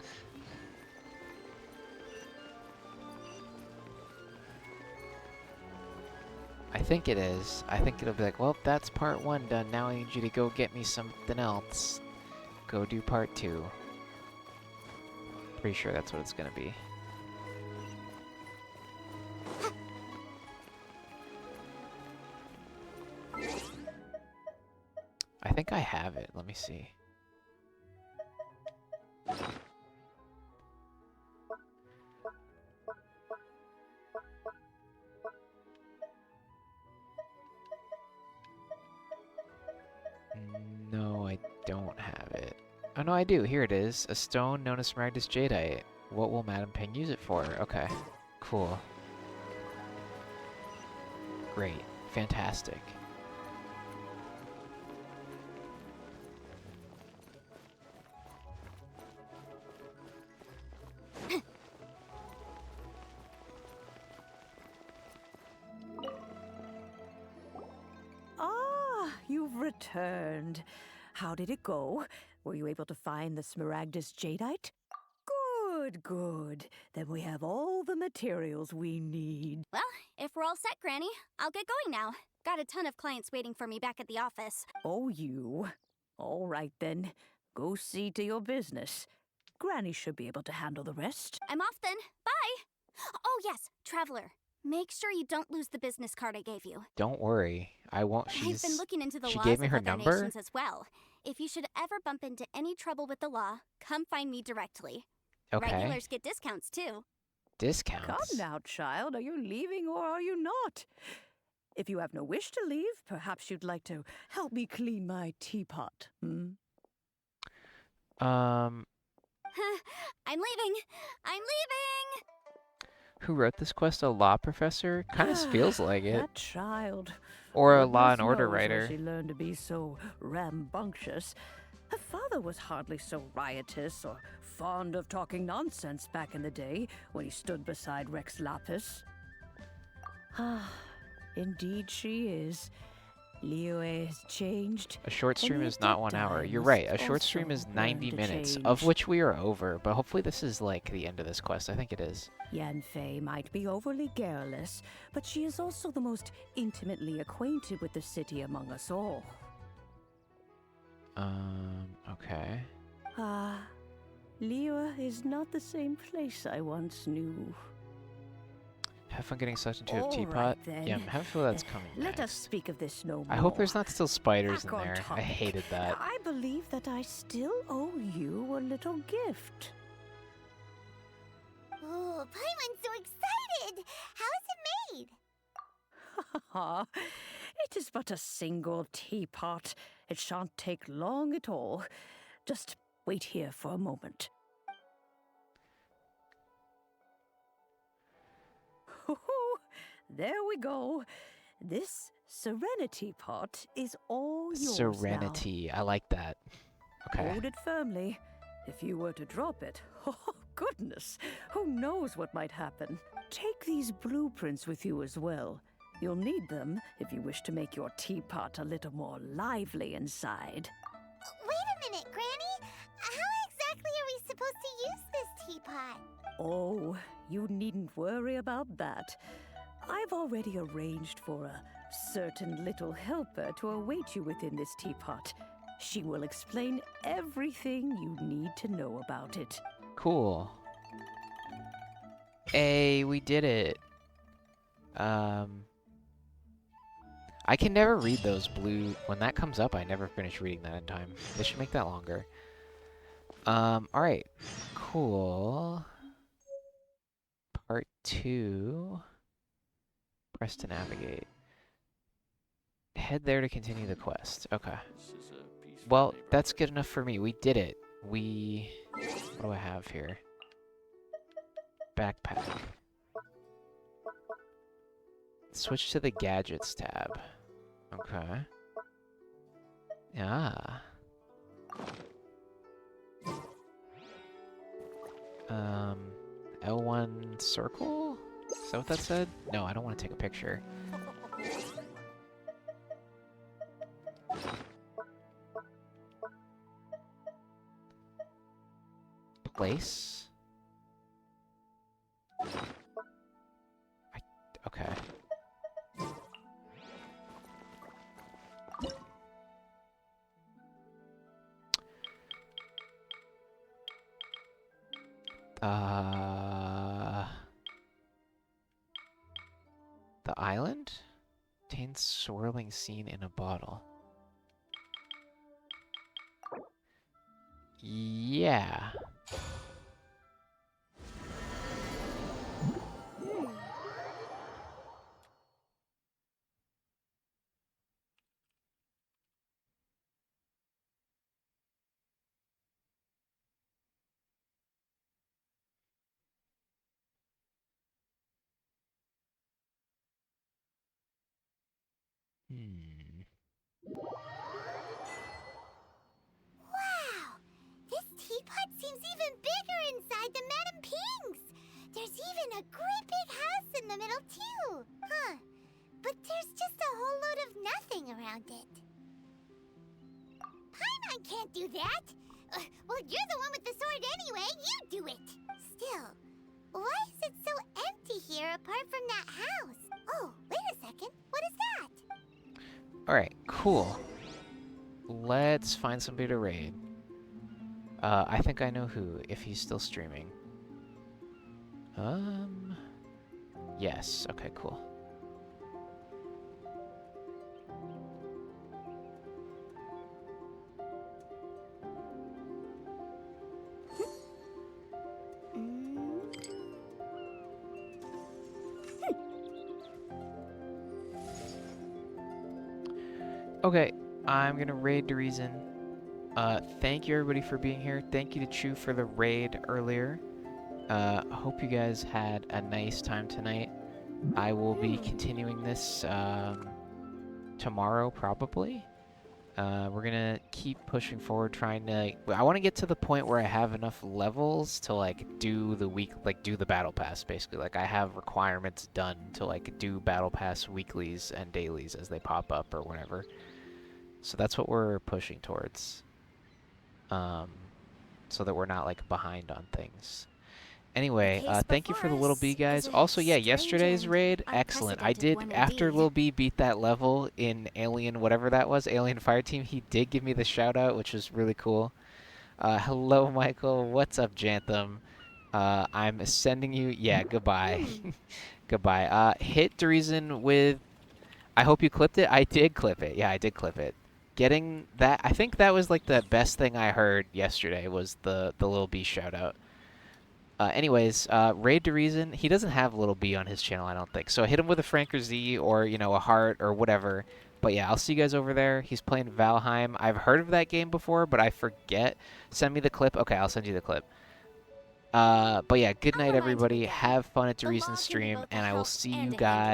S1: I think it is. I think it'll be like, well, that's part 1 done. Now I need you to go get me something else. Go do part 2. Pretty sure that's what it's gonna be. I think I have it. Let me see. No, I don't have it. Oh no, I do. Here it is. A stone known as Smaragdus Jadeite. What will Madame Ping use it for? Okay. Cool. Great. Fantastic.
S13: Ah, you've returned. How did it go? Were you able to find the Smaragdus Jadeite? Good, good. Then we have all the materials we need.
S2: Well, if we're all set, Granny, I'll get going now. Got a ton of clients waiting for me back at the office.
S13: Oh, you. All right, then. Go see to your business. Granny should be able to handle the rest.
S2: I'm off then. Bye! Oh yes, Traveler. Make sure you don't lose the business card I gave you.
S1: Don't worry. I won't.
S2: I've been looking into the
S1: she
S2: laws
S1: gave me
S2: of
S1: her
S2: other
S1: number?
S2: nations as well. If you should ever bump into any trouble with the law, come find me directly.
S1: Okay.
S2: Regulars get discounts too.
S1: Discounts?
S13: Come now, child. Are you leaving or are you not? If you have no wish to leave, perhaps you'd like to help me clean my teapot, hmm?
S2: I'm leaving! I'm leaving!
S1: Who wrote this quest? A law professor? Kind of feels like it.
S13: That child.
S1: Or a Law and
S13: Goodness
S1: Order
S13: knows where
S1: writer.
S13: She learned to be so rambunctious. Her father was hardly so riotous or fond of talking nonsense back in the day when he stood beside Rex Lapis. Ah, indeed she is. Liyue has changed.
S1: A short stream
S13: and
S1: is
S13: the
S1: not 1
S13: Dead
S1: hour.
S13: Eye
S1: You're
S13: must
S1: right. A short
S13: also
S1: stream is
S13: learn
S1: 90
S13: to
S1: minutes,
S13: change.
S1: of which we are over. But hopefully this is like the end of this quest. I think it is.
S13: Yanfei might be overly garrulous, but she is also the most intimately acquainted with the city among us all.
S1: Okay.
S13: Ah, Liyue is not the same place I once knew.
S1: Have fun getting sucked into a
S13: All
S1: teapot.
S13: right, then.
S1: Yeah, I have a feeling that's coming
S13: Let us
S1: next.
S13: speak of this no more.
S1: I hope there's not still spiders
S13: Back
S1: in
S13: on
S1: there. I
S13: topic.
S1: hated that.
S13: I believe that I still owe you a little gift.
S9: Oh, Paimon's so excited! How is it made?
S13: It is but a single teapot. It shan't take long at all. Just wait here for a moment. There we go. This Serenity pot is all yours now.
S1: Serenity. I like that. Okay.
S13: Hold it firmly. If you were to drop it, oh goodness, who knows what might happen. Take these blueprints with you as well. You'll need them if you wish to make your teapot a little more lively inside.
S9: Wait a minute, Granny! How exactly are we supposed to use this teapot?
S13: Oh, you needn't worry about that. I've already arranged for a certain little helper to await you within this teapot. She will explain everything you need to know about it.
S1: Cool. Hey, we did it. I can never read those blue. When that comes up, I never finish reading that in time. They should make that longer. Alright. Cool. Part 2. Press to navigate. Head there to continue the quest. Okay. well, that's good enough for me. We did it. We... What do I have here? Backpack. Switch to the Gadgets tab. Okay. Ah. L1 circle? Is that what that said? No, I don't want to take a picture. Place? Okay. The island? Contains swirling scene in a bottle. Yeah.
S9: Wow! This teapot seems even bigger inside than Madame Ping's! There's even a great big house in the middle, too! Huh. But there's just a whole load of nothing around it. Paimon can't do that! Well, you're the one with the sword anyway, you do it! Still, why is it so empty here apart from that house? Oh, wait a second, what is that?
S1: Alright, cool. Let's find somebody to raid. I think I know who, if he's still streaming. Yes, okay, cool. Okay, I'm gonna raid Derizen. Thank you everybody for being here. Thank you to Chu for the raid earlier. Hope you guys had a nice time tonight. I will be continuing this tomorrow probably. We're gonna keep pushing forward, trying to. I want to get to the point where I have enough levels to like do the battle pass basically. Like I have requirements done to like do battle pass weeklies and dailies as they pop up or whatever. So that's what we're pushing towards. So that we're not like behind on things. Anyway, thank you for the Little B guys. Also, yeah, yesterday's raid, excellent. I did, after Little B beat that level in Alien, whatever that was, Alien Fireteam, he did give me the shout out, which was really cool. Hello, Michael. What's up, Jantham? I'm sending you, yeah, goodbye. Goodbye. Hit Derizen with, I hope you clipped it. I did clip it. Yeah, I did clip it. Getting that, I think that was like the best thing I heard yesterday was the Little B shout out. Anyways, raid Derizen, he doesn't have Little B on his channel, I don't think. So hit him with a Franker Z or, you know, a heart or whatever. But yeah, I'll see you guys over there. He's playing Valheim. I've heard of that game before, but I forget. Send me the clip. Okay, I'll send you the clip. But yeah, good night, everybody. Have fun at Derizen's stream, and I will see you guys.